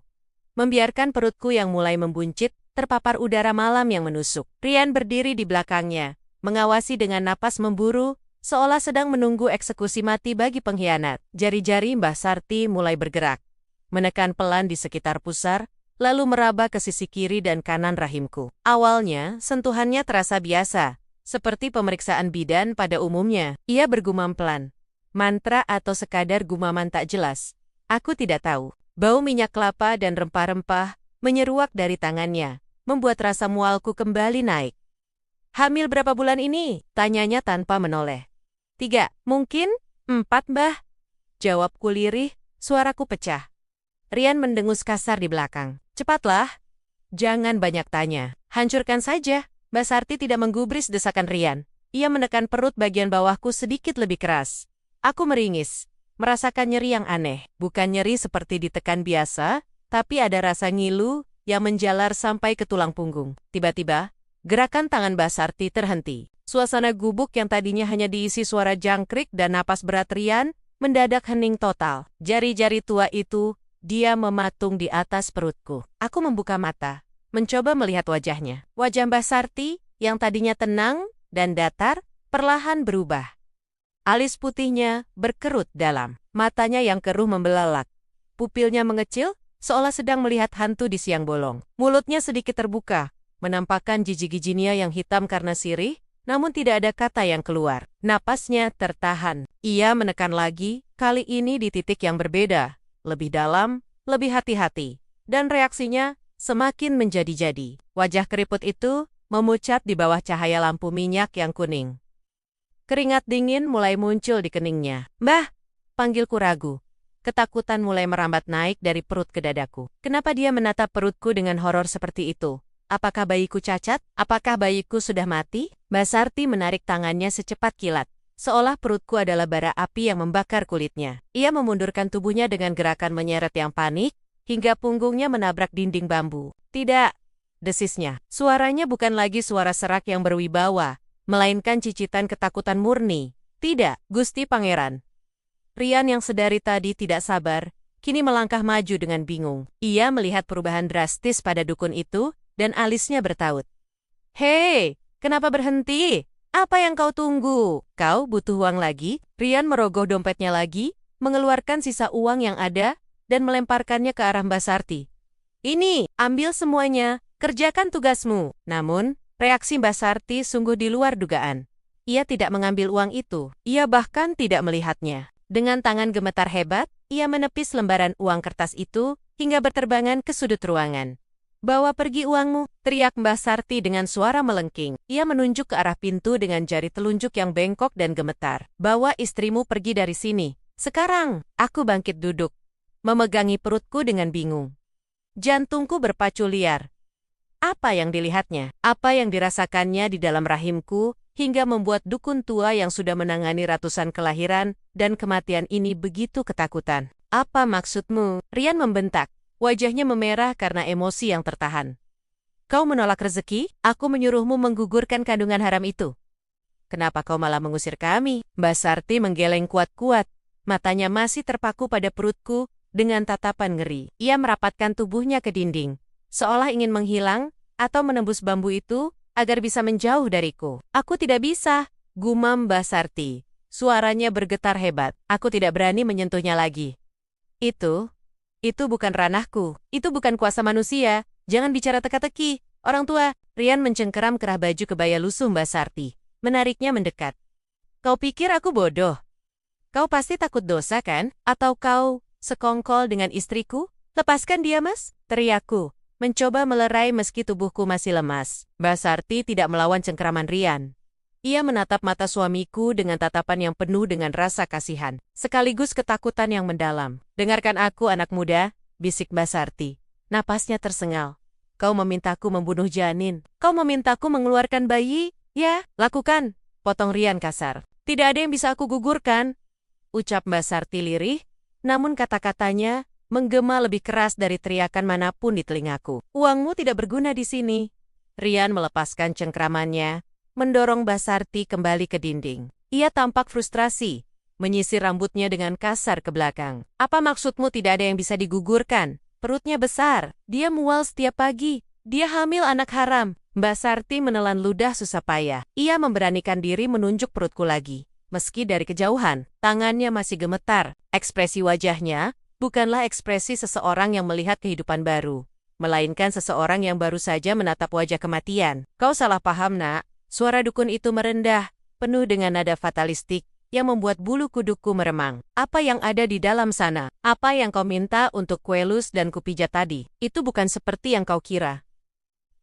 membiarkan perutku yang mulai membuncit, terpapar udara malam yang menusuk. Ryan berdiri di belakangnya, mengawasi dengan napas memburu, seolah sedang menunggu eksekusi mati bagi pengkhianat. Jari-jari Mbah Sarti mulai bergerak, menekan pelan di sekitar pusar, lalu meraba ke sisi kiri dan kanan rahimku. Awalnya, sentuhannya terasa biasa, seperti pemeriksaan bidan pada umumnya. Ia bergumam pelan, mantra atau sekadar gumaman tak jelas. Aku tidak tahu. Bau minyak kelapa dan rempah-rempah menyeruak dari tangannya, membuat rasa mualku kembali naik. Hamil berapa bulan ini? Tanyanya tanpa menoleh. 3, mungkin 4, Mbah. Jawabku lirih, suaraku pecah. Ryan mendengus kasar di belakang. Cepatlah. Jangan banyak tanya. Hancurkan saja. Mbah Sarti tidak menggubris desakan Ryan. Ia menekan perut bagian bawahku sedikit lebih keras. Aku meringis, merasakan nyeri yang aneh. Bukan nyeri seperti ditekan biasa, tapi ada rasa ngilu yang menjalar sampai ke tulang punggung. Tiba-tiba, gerakan tangan Mbah Sarti terhenti. Suasana gubuk yang tadinya hanya diisi suara jangkrik dan napas berat Ryan, mendadak hening total. Jari-jari tua itu, dia mematung di atas perutku. Aku membuka mata, mencoba melihat wajahnya. Wajah Mbah Sarti, yang tadinya tenang dan datar, perlahan berubah. Alis putihnya berkerut dalam. Matanya yang keruh membelalak. Pupilnya mengecil, seolah sedang melihat hantu di siang bolong. Mulutnya sedikit terbuka, menampakkan gigi-giginya yang hitam karena sirih, namun tidak ada kata yang keluar. Napasnya tertahan. Ia menekan lagi, kali ini di titik yang berbeda, lebih dalam, lebih hati-hati. Dan reaksinya semakin menjadi-jadi. Wajah keriput itu memucat di bawah cahaya lampu minyak yang kuning. Keringat dingin mulai muncul di keningnya. Mbah, panggilku ragu. Ketakutan mulai merambat naik dari perut ke dadaku. Kenapa dia menatap perutku dengan horor seperti itu? Apakah bayiku cacat? Apakah bayiku sudah mati? Mbah Sarti menarik tangannya secepat kilat, seolah perutku adalah bara api yang membakar kulitnya. Ia memundurkan tubuhnya dengan gerakan menyeret yang panik, hingga punggungnya menabrak dinding bambu. Tidak, desisnya. Suaranya bukan lagi suara serak yang berwibawa, melainkan cicitan ketakutan murni. Tidak, Gusti Pangeran. Rian yang sedari tadi tidak sabar, kini melangkah maju dengan bingung. Ia melihat perubahan drastis pada dukun itu, dan alisnya bertaut. Hei, kenapa berhenti? Apa yang kau tunggu? Kau butuh uang lagi? Rian merogoh dompetnya lagi, mengeluarkan sisa uang yang ada, dan melemparkannya ke arah Mbak Sarti. Ini, ambil semuanya, kerjakan tugasmu. Namun, reaksi Mbak Sarti sungguh di luar dugaan. Ia tidak mengambil uang itu, ia bahkan tidak melihatnya. Dengan tangan gemetar hebat, ia menepis lembaran uang kertas itu, hingga berterbangan ke sudut ruangan. Bawa pergi uangmu, teriak Mbak Sarti dengan suara melengking. Ia menunjuk ke arah pintu dengan jari telunjuk yang bengkok dan gemetar. Bawa istrimu pergi dari sini. Sekarang, aku bangkit duduk, memegangi perutku dengan bingung. Jantungku berpacu liar. Apa yang dilihatnya? Apa yang dirasakannya di dalam rahimku, hingga membuat dukun tua yang sudah menangani ratusan kelahiran dan kematian ini begitu ketakutan? Apa maksudmu? Rian membentak. Wajahnya memerah karena emosi yang tertahan. Kau menolak rezeki? Aku menyuruhmu menggugurkan kandungan haram itu. Kenapa kau malah mengusir kami? Mbak Sarti menggeleng kuat-kuat. Matanya masih terpaku pada perutku dengan tatapan ngeri. Ia merapatkan tubuhnya ke dinding, seolah ingin menghilang atau menembus bambu itu agar bisa menjauh dariku. Aku tidak bisa, gumam Mbak Sarti. Suaranya bergetar hebat. Aku tidak berani menyentuhnya lagi. Itu bukan ranahku. Itu bukan kuasa manusia. Jangan bicara teka-teki. Orang tua, Rian mencengkeram kerah baju kebaya lusuh Mbak Sarti, menariknya mendekat. Kau pikir aku bodoh? Kau pasti takut dosa kan? Atau kau sekongkol dengan istriku? Lepaskan dia, Mas, teriakku, mencoba melerai meski tubuhku masih lemas. Mbak Sarti tidak melawan cengkeraman Rian. Ia menatap mata suamiku dengan tatapan yang penuh dengan rasa kasihan, sekaligus ketakutan yang mendalam. Dengarkan aku, anak muda, bisik Mbak Sarti. Napasnya tersengal. Kau memintaku membunuh janin. Kau memintaku mengeluarkan bayi? Ya, lakukan, potong Rian kasar. Tidak ada yang bisa aku gugurkan, ucap Mbak Sarti lirih, namun kata-katanya menggema lebih keras dari teriakan manapun di telingaku. Uangmu tidak berguna di sini. Rian melepaskan cengkeramannya, mendorong Mbak Sarti kembali ke dinding. Ia tampak frustrasi, menyisir rambutnya dengan kasar ke belakang. Apa maksudmu tidak ada yang bisa digugurkan? Perutnya besar, dia mual setiap pagi, dia hamil anak haram. Mbak Sarti menelan ludah susah payah. Ia memberanikan diri menunjuk perutku lagi. Meski dari kejauhan, tangannya masih gemetar. Ekspresi wajahnya bukanlah ekspresi seseorang yang melihat kehidupan baru, melainkan seseorang yang baru saja menatap wajah kematian. Kau salah paham, nak. Suara dukun itu merendah, penuh dengan nada fatalistik, yang membuat bulu kudukku meremang. Apa yang ada di dalam sana? Apa yang kau minta untuk kuelus dan kupijat tadi? Itu bukan seperti yang kau kira.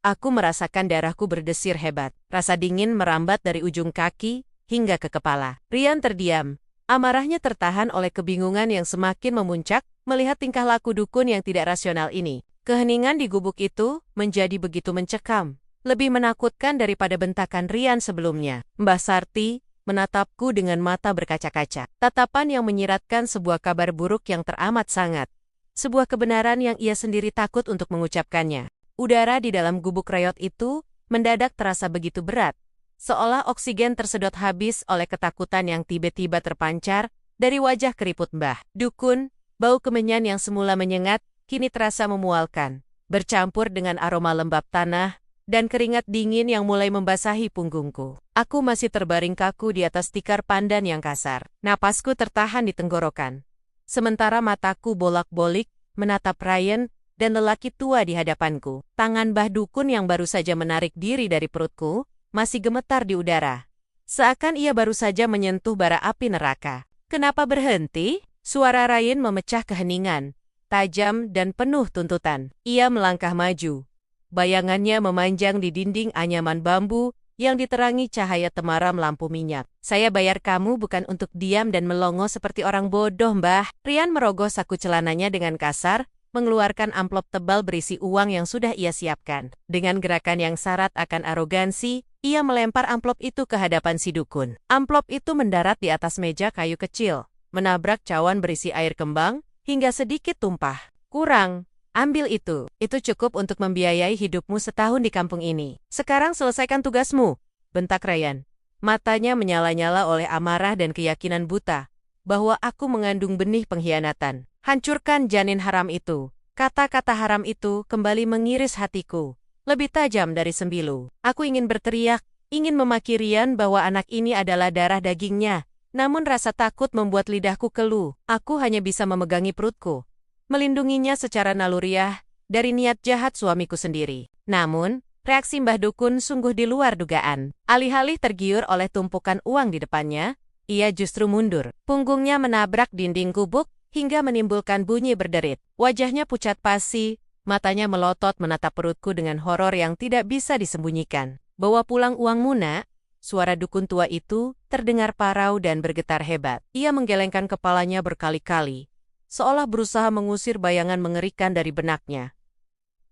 Aku merasakan darahku berdesir hebat. Rasa dingin merambat dari ujung kaki hingga ke kepala. Rian terdiam. Amarahnya tertahan oleh kebingungan yang semakin memuncak melihat tingkah laku dukun yang tidak rasional ini. Keheningan di gubuk itu menjadi begitu mencekam. Lebih menakutkan daripada bentakan Rian sebelumnya. Mbak Sarti menatapku dengan mata berkaca-kaca. Tatapan yang menyiratkan sebuah kabar buruk yang teramat sangat. Sebuah kebenaran yang ia sendiri takut untuk mengucapkannya. Udara di dalam gubuk reot itu mendadak terasa begitu berat. Seolah oksigen tersedot habis oleh ketakutan yang tiba-tiba terpancar dari wajah keriput Mbah Dukun. Bau kemenyan yang semula menyengat, kini terasa memualkan. Bercampur dengan aroma lembab tanah dan keringat dingin yang mulai membasahi punggungku. Aku masih terbaring kaku di atas tikar pandan yang kasar. Napasku tertahan di tenggorokan. Sementara mataku bolak-balik menatap Ryan dan lelaki tua di hadapanku. Tangan Mbah Dukun yang baru saja menarik diri dari perutku masih gemetar di udara. Seakan ia baru saja menyentuh bara api neraka. Kenapa berhenti? Suara Ryan memecah keheningan, tajam dan penuh tuntutan. Ia melangkah maju. Bayangannya memanjang di dinding anyaman bambu yang diterangi cahaya temaram lampu minyak. Saya bayar kamu bukan untuk diam dan melongo seperti orang bodoh, Mbah. Rian merogoh saku celananya dengan kasar, mengeluarkan amplop tebal berisi uang yang sudah ia siapkan. Dengan gerakan yang syarat akan arogansi, ia melempar amplop itu ke hadapan si dukun. Amplop itu mendarat di atas meja kayu kecil, menabrak cawan berisi air kembang, hingga sedikit tumpah. Kurang. Ambil itu cukup untuk membiayai hidupmu setahun di kampung ini. Sekarang selesaikan tugasmu, bentak Ryan. Matanya menyala-nyala oleh amarah dan keyakinan buta bahwa aku mengandung benih pengkhianatan. Hancurkan janin haram itu. Kata-kata haram itu kembali mengiris hatiku, lebih tajam dari sembilu. Aku ingin berteriak, ingin memaki Rian bahwa anak ini adalah darah dagingnya, namun rasa takut membuat lidahku keluh. Aku hanya bisa memegangi perutku, melindunginya secara naluriah dari niat jahat suamiku sendiri. Namun, reaksi Mbah Dukun sungguh di luar dugaan. Alih-alih tergiur oleh tumpukan uang di depannya, ia justru mundur. Punggungnya menabrak dinding gubuk hingga menimbulkan bunyi berderit. Wajahnya pucat pasi, matanya melotot menatap perutku dengan horor yang tidak bisa disembunyikan. Bawa pulang uangmu, Nak. Suara dukun tua itu terdengar parau dan bergetar hebat. Ia menggelengkan kepalanya berkali-kali, seolah berusaha mengusir bayangan mengerikan dari benaknya.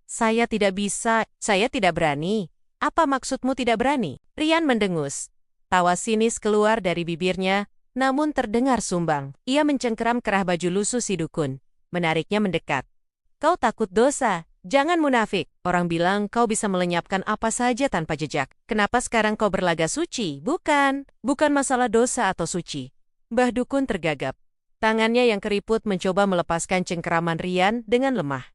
Saya tidak bisa, saya tidak berani. Apa maksudmu tidak berani? Rian mendengus. Tawa sinis keluar dari bibirnya, namun terdengar sumbang. Ia mencengkeram kerah baju lusuh si dukun, menariknya mendekat. Kau takut dosa, jangan munafik. Orang bilang kau bisa melenyapkan apa saja tanpa jejak. Kenapa sekarang kau berlaga suci? Bukan masalah dosa atau suci. Mbah Dukun tergagap. Tangannya yang keriput mencoba melepaskan cengkeraman Rian dengan lemah.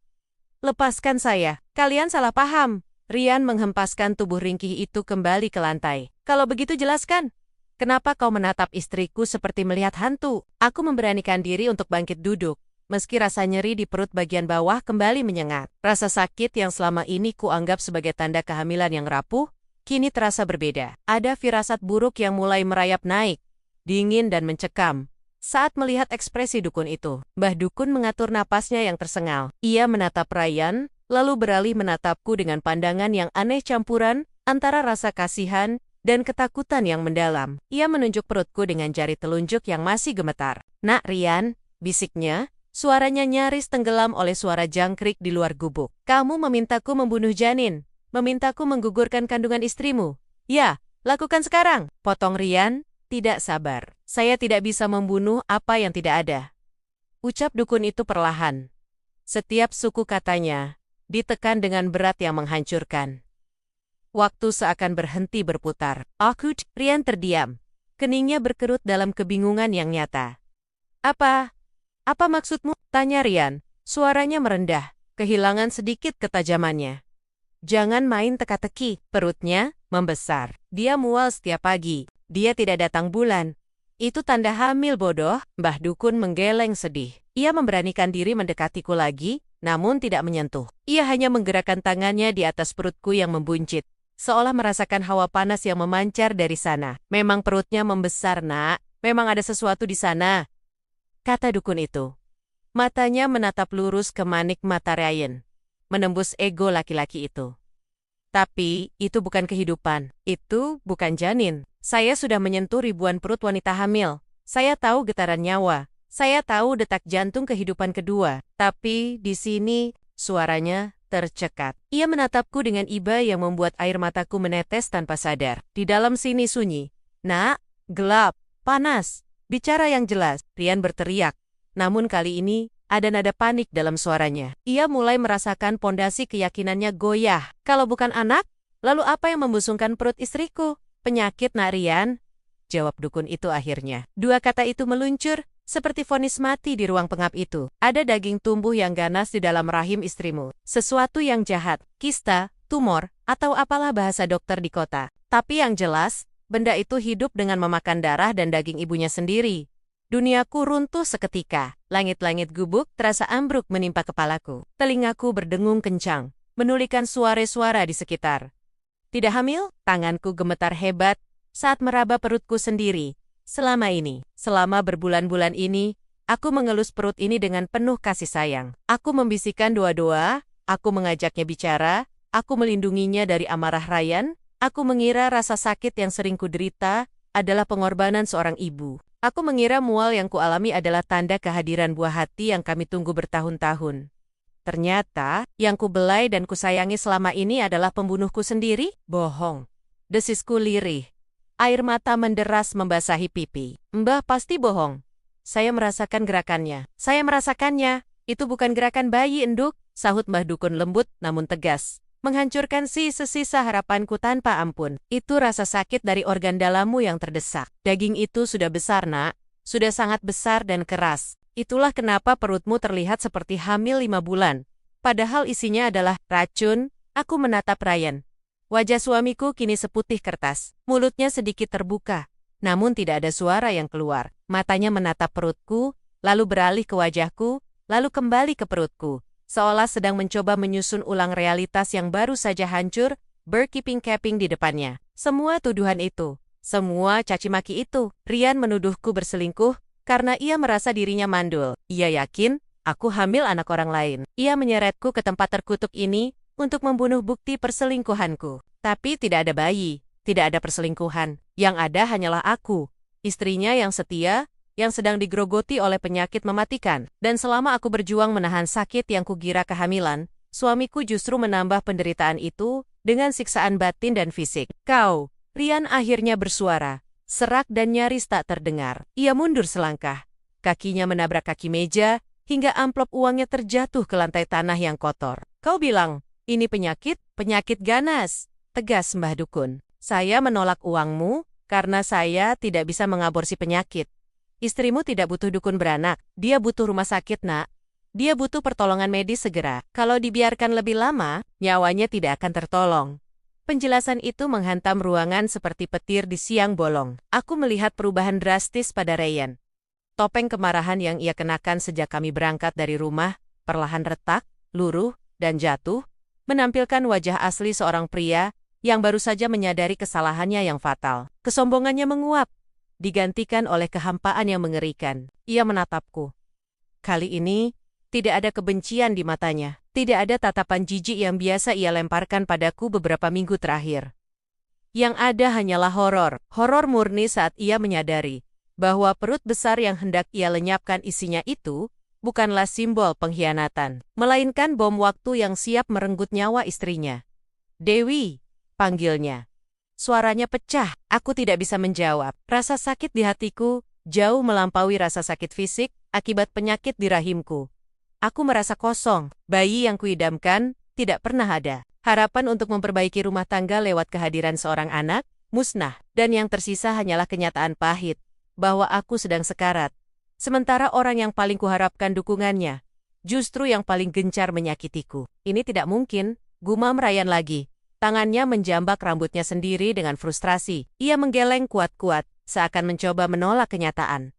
Lepaskan saya, kalian salah paham. Rian menghempaskan tubuh ringkih itu kembali ke lantai. Kalau begitu jelaskan. Kenapa kau menatap istriku seperti melihat hantu? Aku memberanikan diri untuk bangkit duduk, meski rasa nyeri di perut bagian bawah kembali menyengat. Rasa sakit yang selama ini kuanggap sebagai tanda kehamilan yang rapuh, kini terasa berbeda. Ada firasat buruk yang mulai merayap naik, dingin dan mencekam. Saat melihat ekspresi dukun itu, Mbah Dukun mengatur napasnya yang tersengal. Ia menatap Ryan, lalu beralih menatapku dengan pandangan yang aneh campuran antara rasa kasihan dan ketakutan yang mendalam. Ia menunjuk perutku dengan jari telunjuk yang masih gemetar. Nak Rian, bisiknya, suaranya nyaris tenggelam oleh suara jangkrik di luar gubuk. Kamu memintaku membunuh janin, memintaku menggugurkan kandungan istrimu. Ya, lakukan sekarang. Potong Rian, tidak sabar. Saya tidak bisa membunuh apa yang tidak ada. Ucap dukun itu perlahan. Setiap suku katanya ditekan dengan berat yang menghancurkan. Waktu seakan berhenti berputar. Rian terdiam. Keningnya berkerut dalam kebingungan yang nyata. Apa maksudmu? Tanya Rian. Suaranya merendah, kehilangan sedikit ketajamannya. Jangan main teka-teki. Perutnya membesar. Dia mual setiap pagi. Dia tidak datang bulan. Itu tanda hamil, bodoh. Mbah Dukun menggeleng sedih. Ia memberanikan diri mendekatiku lagi, namun tidak menyentuh. Ia hanya menggerakkan tangannya di atas perutku yang membuncit, seolah merasakan hawa panas yang memancar dari sana. Memang perutnya membesar, Nak. Memang ada sesuatu di sana, kata dukun itu. Matanya menatap lurus ke manik mata Ryan, menembus ego laki-laki itu. Tapi, itu bukan kehidupan. Itu bukan janin. Saya sudah menyentuh ribuan perut wanita hamil. Saya tahu getaran nyawa. Saya tahu detak jantung kehidupan kedua. Tapi, di sini, suaranya tercekat. Ia menatapku dengan iba yang membuat air mataku menetes tanpa sadar. Di dalam sini sunyi. Nak, gelap, panas. Bicara yang jelas, Rian berteriak. Namun kali ini, ada nada panik dalam suaranya. Ia mulai merasakan pondasi keyakinannya goyah. Kalau bukan anak, lalu apa yang membusungkan perut istriku? Penyakit, Nak Rian, jawab dukun itu akhirnya. Dua kata itu meluncur, seperti vonis mati di ruang pengap itu. Ada daging tumbuh yang ganas di dalam rahim istrimu. Sesuatu yang jahat, kista, tumor, atau apalah bahasa dokter di kota. Tapi yang jelas, benda itu hidup dengan memakan darah dan daging ibunya sendiri. Duniaku runtuh seketika. Langit-langit gubuk terasa ambruk menimpa kepalaku. Telingaku berdengung kencang, menulikan suara-suara di sekitar. Tidak hamil? Tanganku gemetar hebat saat meraba perutku sendiri. Selama berbulan-bulan ini, aku mengelus perut ini dengan penuh kasih sayang. Aku membisikkan doa-doa, aku mengajaknya bicara, aku melindunginya dari amarah Ryan, aku mengira rasa sakit yang sering kuderita adalah pengorbanan seorang ibu. Aku mengira mual yang kualami adalah tanda kehadiran buah hati yang kami tunggu bertahun-tahun. Ternyata, yang kubelai dan kusayangi selama ini adalah pembunuhku sendiri? Bohong. Desisku lirih. Air mata menderas membasahi pipi. Mbah pasti bohong. Saya merasakan gerakannya. Itu bukan gerakan bayi, Enduk, sahut Mbah Dukun lembut namun tegas. menghancurkan sisa harapanku tanpa ampun. Itu rasa sakit dari organ dalammu yang terdesak. Daging itu sudah besar, Nak. Sudah sangat besar dan keras. Itulah kenapa perutmu terlihat seperti hamil 5 bulan. Padahal isinya adalah racun. Aku menatap Ryan. Wajah suamiku kini seputih kertas. Mulutnya sedikit terbuka. Namun tidak ada suara yang keluar. Matanya menatap perutku, lalu beralih ke wajahku, lalu kembali ke perutku. Seolah sedang mencoba menyusun ulang realitas yang baru saja hancur, berkeping-keping di depannya. Semua tuduhan itu, semua caci maki itu. Ryan menuduhku berselingkuh karena ia merasa dirinya mandul. Ia yakin aku hamil anak orang lain. Ia menyeretku ke tempat terkutuk ini untuk membunuh bukti perselingkuhanku. Tapi tidak ada bayi, tidak ada perselingkuhan. Yang ada hanyalah aku, istrinya yang setia, yang sedang digerogoti oleh penyakit mematikan. Dan selama aku berjuang menahan sakit yang kugira kehamilan, suamiku justru menambah penderitaan itu dengan siksaan batin dan fisik. Kau, Ryan akhirnya bersuara, serak dan nyaris tak terdengar. Ia mundur selangkah. Kakinya menabrak kaki meja, hingga amplop uangnya terjatuh ke lantai tanah yang kotor. Kau bilang, ini penyakit ganas, tegas Mbah Dukun. Saya menolak uangmu karena saya tidak bisa mengaborsi penyakit. Istrimu tidak butuh dukun beranak, dia butuh rumah sakit, Nak. Dia butuh pertolongan medis segera. Kalau dibiarkan lebih lama, nyawanya tidak akan tertolong. Penjelasan itu menghantam ruangan seperti petir di siang bolong. Aku melihat perubahan drastis pada Ryan. Topeng kemarahan yang ia kenakan sejak kami berangkat dari rumah, perlahan retak, luruh, dan jatuh, menampilkan wajah asli seorang pria yang baru saja menyadari kesalahannya yang fatal. Kesombongannya menguap, digantikan oleh kehampaan yang mengerikan. Ia menatapku. Kali ini, tidak ada kebencian di matanya. Tidak ada tatapan jijik yang biasa ia lemparkan padaku beberapa minggu terakhir. Yang ada hanyalah horor. Horor murni saat ia menyadari bahwa perut besar yang hendak ia lenyapkan isinya itu bukanlah simbol pengkhianatan, melainkan bom waktu yang siap merenggut nyawa istrinya. Dewi, panggilnya. Suaranya pecah, aku tidak bisa menjawab. Rasa sakit di hatiku jauh melampaui rasa sakit fisik akibat penyakit di rahimku. Aku merasa kosong, bayi yang kuidamkan tidak pernah ada. Harapan untuk memperbaiki rumah tangga lewat kehadiran seorang anak, musnah. Dan yang tersisa hanyalah kenyataan pahit, bahwa aku sedang sekarat. Sementara orang yang paling kuharapkan dukungannya, justru yang paling gencar menyakitiku. Ini tidak mungkin, gumam Ryan lagi. Tangannya menjambak rambutnya sendiri dengan frustrasi. Ia menggeleng kuat-kuat, seakan mencoba menolak kenyataan.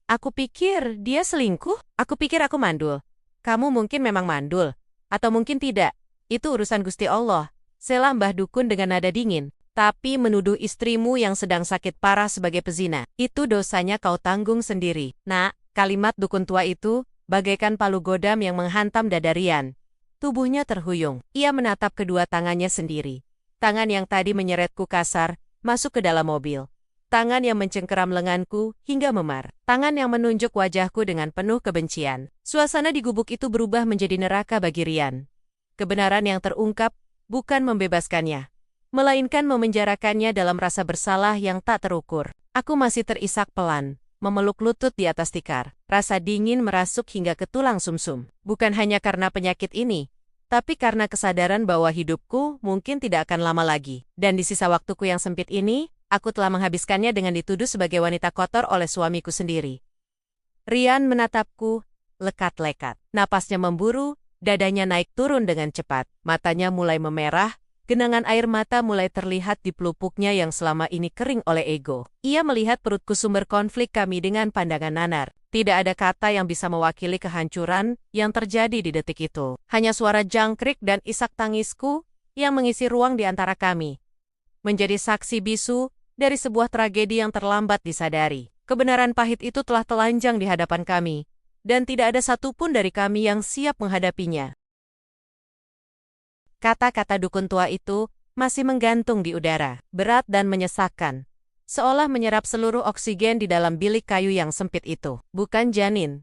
Aku pikir dia selingkuh. Aku pikir aku mandul. Kamu mungkin memang mandul. Atau mungkin tidak. Itu urusan Gusti Allah. Selah Mbah Dukun dengan nada dingin. Tapi menuduh istrimu yang sedang sakit parah sebagai pezina, itu dosanya kau tanggung sendiri. Nak, kalimat dukun tua itu bagaikan palu godam yang menghantam dada Ryan. Tubuhnya terhuyung. Ia menatap kedua tangannya sendiri. Tangan yang tadi menyeretku kasar, masuk ke dalam mobil. Tangan yang mencengkeram lenganku hingga memar. Tangan yang menunjuk wajahku dengan penuh kebencian. Suasana di gubuk itu berubah menjadi neraka bagi Ryan. Kebenaran yang terungkap bukan membebaskannya, melainkan memenjarakannya dalam rasa bersalah yang tak terukur. Aku masih terisak pelan, memeluk lutut di atas tikar. Rasa dingin merasuk hingga ke tulang sumsum. Bukan hanya karena penyakit ini, tapi karena kesadaran bahwa hidupku mungkin tidak akan lama lagi. Dan di sisa waktuku yang sempit ini, aku telah menghabiskannya dengan dituduh sebagai wanita kotor oleh suamiku sendiri. Ryan menatapku, lekat-lekat. Napasnya memburu, dadanya naik turun dengan cepat. Matanya mulai memerah, genangan air mata mulai terlihat di pelupuknya yang selama ini kering oleh ego. Ia melihat perutku sumber konflik kami dengan pandangan nanar. Tidak ada kata yang bisa mewakili kehancuran yang terjadi di detik itu. Hanya suara jangkrik dan isak tangisku yang mengisi ruang di antara kami. Menjadi saksi bisu dari sebuah tragedi yang terlambat disadari. Kebenaran pahit itu telah telanjang di hadapan kami, dan tidak ada satupun dari kami yang siap menghadapinya. Kata-kata dukun tua itu masih menggantung di udara, berat dan menyesakkan. Seolah menyerap seluruh oksigen di dalam bilik kayu yang sempit itu. Bukan janin.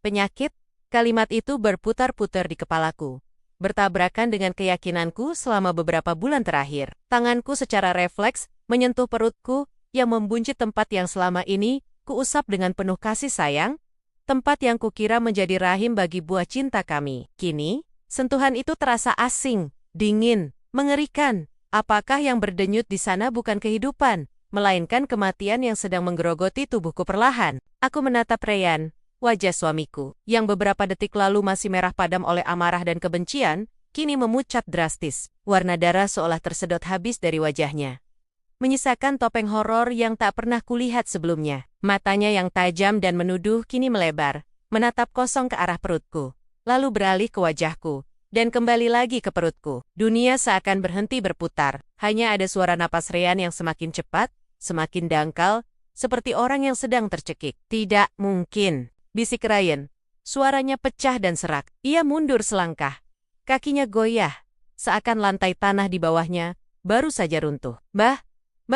Penyakit, kalimat itu berputar-putar di kepalaku. Bertabrakan dengan keyakinanku selama beberapa bulan terakhir. Tanganku secara refleks menyentuh perutku yang membuncit tempat yang selama ini kuusap dengan penuh kasih sayang, tempat yang kukira menjadi rahim bagi buah cinta kami. Kini, sentuhan itu terasa asing, dingin, mengerikan. Apakah yang berdenyut di sana bukan kehidupan, melainkan kematian yang sedang menggerogoti tubuhku perlahan? Aku menatap Ryan, wajah suamiku, yang beberapa detik lalu masih merah padam oleh amarah dan kebencian, kini memucat drastis. Warna darah seolah tersedot habis dari wajahnya, menyisakan topeng horor yang tak pernah kulihat sebelumnya. Matanya yang tajam dan menuduh kini melebar, menatap kosong ke arah perutku, lalu beralih ke wajahku, dan kembali lagi ke perutku. Dunia seakan berhenti berputar. Hanya ada suara napas Ryan yang semakin cepat, semakin dangkal, seperti orang yang sedang tercekik. Tidak mungkin, bisik Ryan. Suaranya pecah dan serak. Ia mundur selangkah. Kakinya goyah, seakan lantai tanah di bawahnya baru saja runtuh. Mbah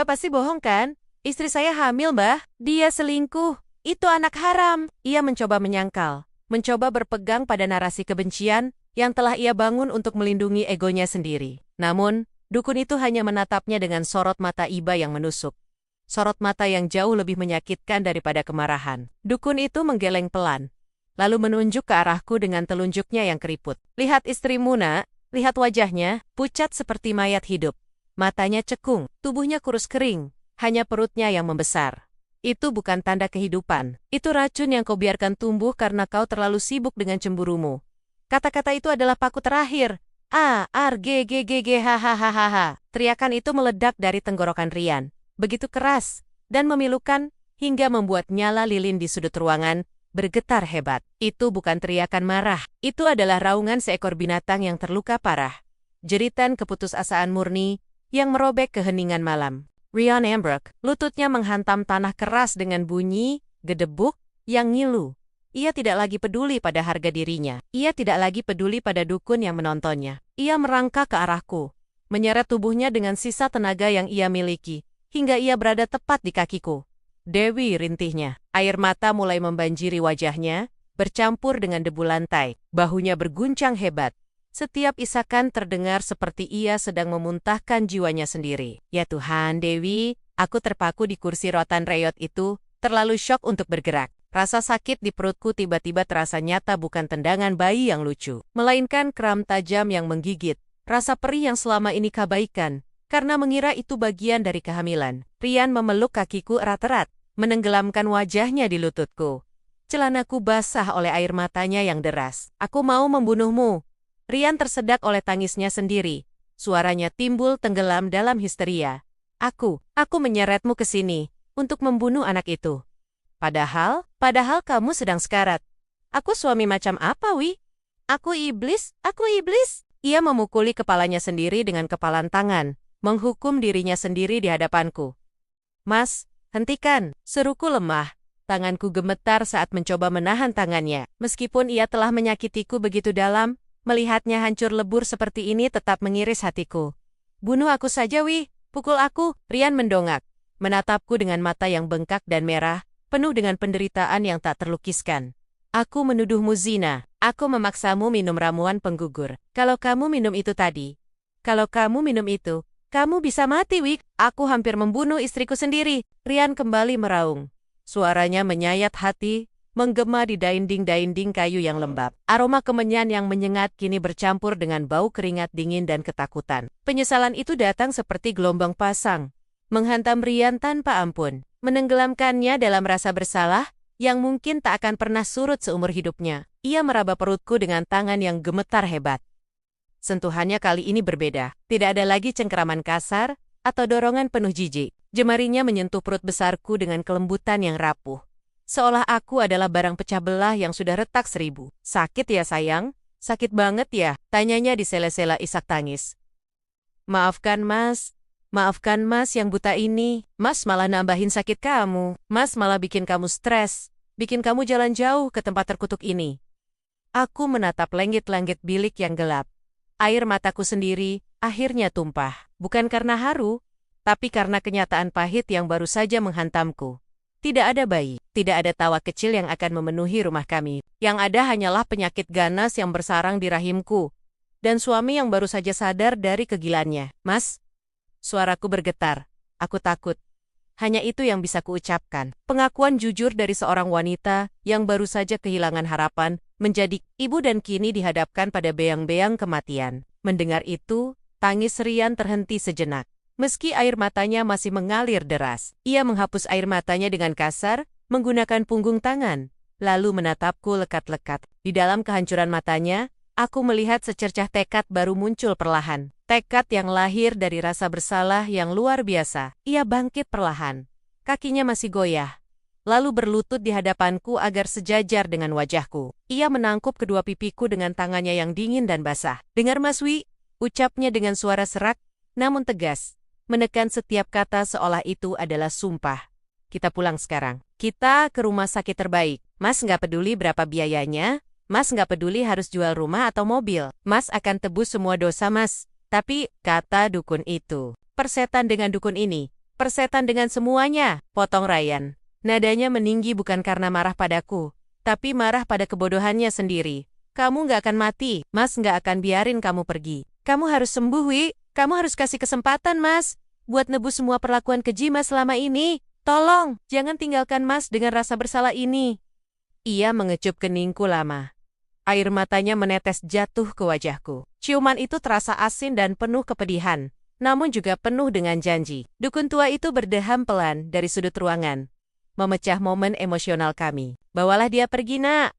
pasti bohong kan? Istri saya hamil, Mbah. Dia selingkuh. Itu anak haram. Ia mencoba menyangkal, mencoba berpegang pada narasi kebencian yang telah ia bangun untuk melindungi egonya sendiri. Namun, dukun itu hanya menatapnya dengan sorot mata iba yang menusuk. Sorot mata yang jauh lebih menyakitkan daripada kemarahan. Dukun itu menggeleng pelan, lalu menunjuk ke arahku dengan telunjuknya yang keriput. Lihat istrimu, nak. Lihat wajahnya, pucat seperti mayat hidup. Matanya cekung, tubuhnya kurus kering, hanya perutnya yang membesar. Itu bukan tanda kehidupan. Itu racun yang kau biarkan tumbuh karena kau terlalu sibuk dengan cemburumu. Kata-kata itu adalah paku terakhir. Hahaha. Teriakan itu meledak dari tenggorokan Ryan, begitu keras dan memilukan hingga membuat nyala lilin di sudut ruangan bergetar hebat. Itu bukan teriakan marah. Itu adalah raungan seekor binatang yang terluka parah. Jeritan keputusasaan murni yang merobek keheningan malam. Ryan ambruk, lututnya menghantam tanah keras dengan bunyi gedebuk yang ngilu. Ia tidak lagi peduli pada harga dirinya. Ia tidak lagi peduli pada dukun yang menontonnya. Ia merangkak ke arahku, menyeret tubuhnya dengan sisa tenaga yang ia miliki, hingga ia berada tepat di kakiku. Dewi, rintihnya. Air mata mulai membanjiri wajahnya, bercampur dengan debu lantai. Bahunya berguncang hebat. Setiap isakan terdengar seperti ia sedang memuntahkan jiwanya sendiri. Ya Tuhan, Dewi, aku terpaku di kursi rotan reyot itu, terlalu syok untuk bergerak. Rasa sakit di perutku tiba-tiba terasa nyata, bukan tendangan bayi yang lucu, melainkan kram tajam yang menggigit. Rasa perih yang selama ini kabaikan, karena mengira itu bagian dari kehamilan. Ryan memeluk kakiku erat-erat, menenggelamkan wajahnya di lututku. Celanaku basah oleh air matanya yang deras. Aku mau membunuhmu. Ryan tersedak oleh tangisnya sendiri. Suaranya timbul tenggelam dalam histeria. Aku menyeretmu ke sini untuk membunuh anak itu. Padahal kamu sedang sekarat. Aku suami macam apa, Wi? Aku iblis. Ia memukuli kepalanya sendiri dengan kepalan tangan, menghukum dirinya sendiri di hadapanku. Mas, hentikan, seruku lemah. Tanganku gemetar saat mencoba menahan tangannya. Meskipun ia telah menyakitiku begitu dalam, melihatnya hancur lebur seperti ini tetap mengiris hatiku. Bunuh aku saja, Wi. Pukul aku. Ryan mendongak, menatapku dengan mata yang bengkak dan merah, penuh dengan penderitaan yang tak terlukiskan. Aku menuduhmu zina. Aku memaksamu minum ramuan penggugur. Kalau kamu minum itu, kamu bisa mati, Wik. Aku hampir membunuh istriku sendiri. Ryan kembali meraung. Suaranya menyayat hati, menggema di dinding-dinding kayu yang lembab. Aroma kemenyan yang menyengat kini bercampur dengan bau keringat dingin dan ketakutan. Penyesalan itu datang seperti gelombang pasang, menghantam Ryan tanpa ampun, menenggelamkannya dalam rasa bersalah yang mungkin tak akan pernah surut seumur hidupnya. Ia meraba perutku dengan tangan yang gemetar hebat. Sentuhannya kali ini berbeda. Tidak ada lagi cengkeraman kasar atau dorongan penuh jijik. Jemarinya menyentuh perut besarku dengan kelembutan yang rapuh, seolah aku adalah barang pecah belah yang sudah retak 1000. Sakit ya sayang? Sakit banget ya? Tanyanya di sela-sela isak tangis. Maafkan mas yang buta ini. Mas malah nambahin sakit kamu. Mas malah bikin kamu stres, bikin kamu jalan jauh ke tempat terkutuk ini. Aku menatap langit-langit bilik yang gelap. Air mataku sendiri akhirnya tumpah. Bukan karena haru, tapi karena kenyataan pahit yang baru saja menghantamku. Tidak ada bayi, tidak ada tawa kecil yang akan memenuhi rumah kami. Yang ada hanyalah penyakit ganas yang bersarang di rahimku, dan suami yang baru saja sadar dari kegilaannya. Mas, suaraku bergetar. Aku takut. Hanya itu yang bisa kuucapkan. Pengakuan jujur dari seorang wanita yang baru saja kehilangan harapan, menjadi ibu dan kini dihadapkan pada beang-beang kematian. Mendengar itu, tangis Rian terhenti sejenak. Meski air matanya masih mengalir deras, ia menghapus air matanya dengan kasar, menggunakan punggung tangan, lalu menatapku lekat-lekat. Di dalam kehancuran matanya, aku melihat secercah tekad baru muncul perlahan. Tekad yang lahir dari rasa bersalah yang luar biasa. Ia bangkit perlahan. Kakinya masih goyah. Lalu berlutut di hadapanku agar sejajar dengan wajahku. Ia menangkup kedua pipiku dengan tangannya yang dingin dan basah. "Dengar Mas Wi," ucapnya dengan suara serak, namun tegas. Menekan setiap kata seolah itu adalah sumpah. "Kita pulang sekarang. Kita ke rumah sakit terbaik. Mas nggak peduli berapa biayanya. Mas nggak peduli harus jual rumah atau mobil. Mas akan tebus semua dosa Mas. Tapi," kata dukun itu, "persetan dengan dukun ini. Persetan dengan semuanya," potong Ryan. Nadanya meninggi bukan karena marah padaku, tapi marah pada kebodohannya sendiri. "Kamu nggak akan mati. Mas nggak akan biarin kamu pergi. Kamu harus sembuh, Wi. Kamu harus kasih kesempatan, Mas, buat nebus semua perlakuan keji Mas selama ini. Tolong, jangan tinggalkan Mas dengan rasa bersalah ini." Ia mengecup keningku lama. Air matanya menetes jatuh ke wajahku. Ciuman itu terasa asin dan penuh kepedihan, namun juga penuh dengan janji. Dukun tua itu berdeham pelan dari sudut ruangan, memecah momen emosional kami. "Bawalah dia pergi, Nak.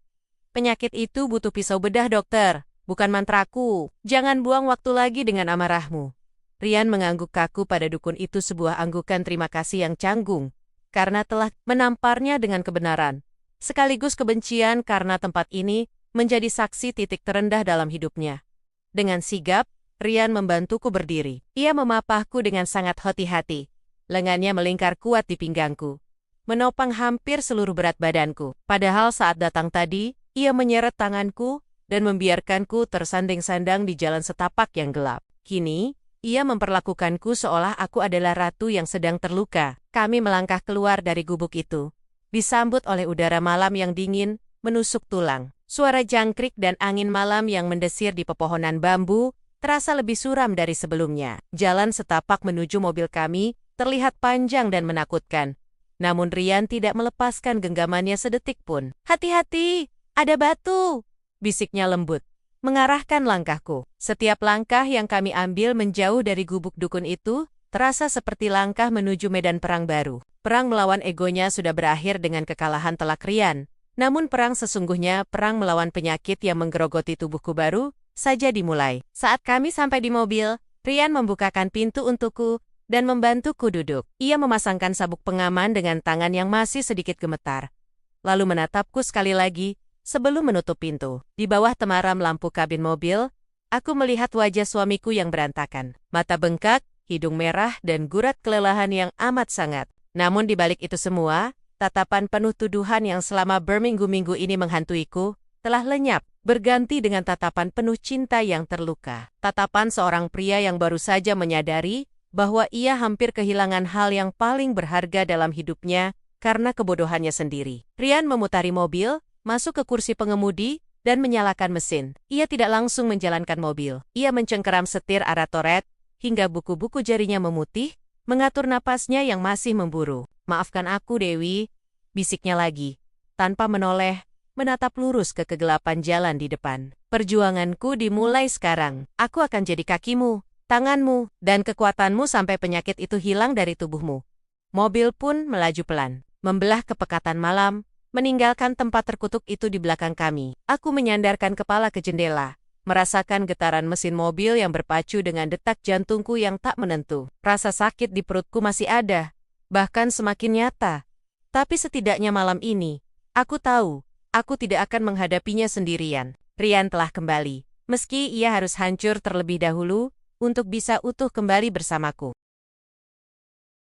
Penyakit itu butuh pisau bedah, dokter. Bukan mantraku. Jangan buang waktu lagi dengan amarahmu." Rian mengangguk kaku pada dukun itu, sebuah anggukan terima kasih yang canggung, karena telah menamparnya dengan kebenaran, sekaligus kebencian karena tempat ini menjadi saksi titik terendah dalam hidupnya. Dengan sigap, Rian membantuku berdiri. Ia memapahku dengan sangat hati-hati. Lengannya melingkar kuat di pinggangku, menopang hampir seluruh berat badanku. Padahal saat datang tadi, ia menyeret tanganku dan membiarkanku tersanding-sandang di jalan setapak yang gelap. Kini, ia memperlakukanku seolah aku adalah ratu yang sedang terluka. Kami melangkah keluar dari gubuk itu, disambut oleh udara malam yang dingin, menusuk tulang. Suara jangkrik dan angin malam yang mendesir di pepohonan bambu terasa lebih suram dari sebelumnya. Jalan setapak menuju mobil kami terlihat panjang dan menakutkan. Namun Rian tidak melepaskan genggamannya sedetik pun. "Hati-hati, ada batu," bisiknya lembut, mengarahkan langkahku. Setiap langkah yang kami ambil menjauh dari gubuk dukun itu terasa seperti langkah menuju medan perang baru. Perang melawan egonya sudah berakhir dengan kekalahan telak Rian. Namun perang sesungguhnya, perang melawan penyakit yang menggerogoti tubuhku baru saja dimulai. Saat kami sampai di mobil, Rian membukakan pintu untukku dan membantuku duduk. Ia memasangkan sabuk pengaman dengan tangan yang masih sedikit gemetar, lalu menatapku sekali lagi sebelum menutup pintu. Di bawah temaram lampu kabin mobil, aku melihat wajah suamiku yang berantakan. Mata bengkak, hidung merah, dan gurat kelelahan yang amat sangat. Namun di balik itu semua, tatapan penuh tuduhan yang selama berminggu-minggu ini menghantuiku telah lenyap, berganti dengan tatapan penuh cinta yang terluka. Tatapan seorang pria yang baru saja menyadari bahwa ia hampir kehilangan hal yang paling berharga dalam hidupnya karena kebodohannya sendiri. Rian memutari mobil, masuk ke kursi pengemudi, dan menyalakan mesin. Ia tidak langsung menjalankan mobil. Ia mencengkeram setir arah toret, hingga buku-buku jarinya memutih, mengatur napasnya yang masih memburu. "Maafkan aku, Dewi," bisiknya lagi, tanpa menoleh, menatap lurus ke kegelapan jalan di depan. "Perjuanganku dimulai sekarang. Aku akan jadi kakimu, tanganmu, dan kekuatanmu sampai penyakit itu hilang dari tubuhmu." Mobil pun melaju pelan, membelah kepekatan malam, meninggalkan tempat terkutuk itu di belakang kami. Aku menyandarkan kepala ke jendela, merasakan getaran mesin mobil yang berpacu dengan detak jantungku yang tak menentu. Rasa sakit di perutku masih ada, bahkan semakin nyata. Tapi setidaknya malam ini, aku tahu, aku tidak akan menghadapinya sendirian. Rian telah kembali, meski ia harus hancur terlebih dahulu untuk bisa utuh kembali bersamaku.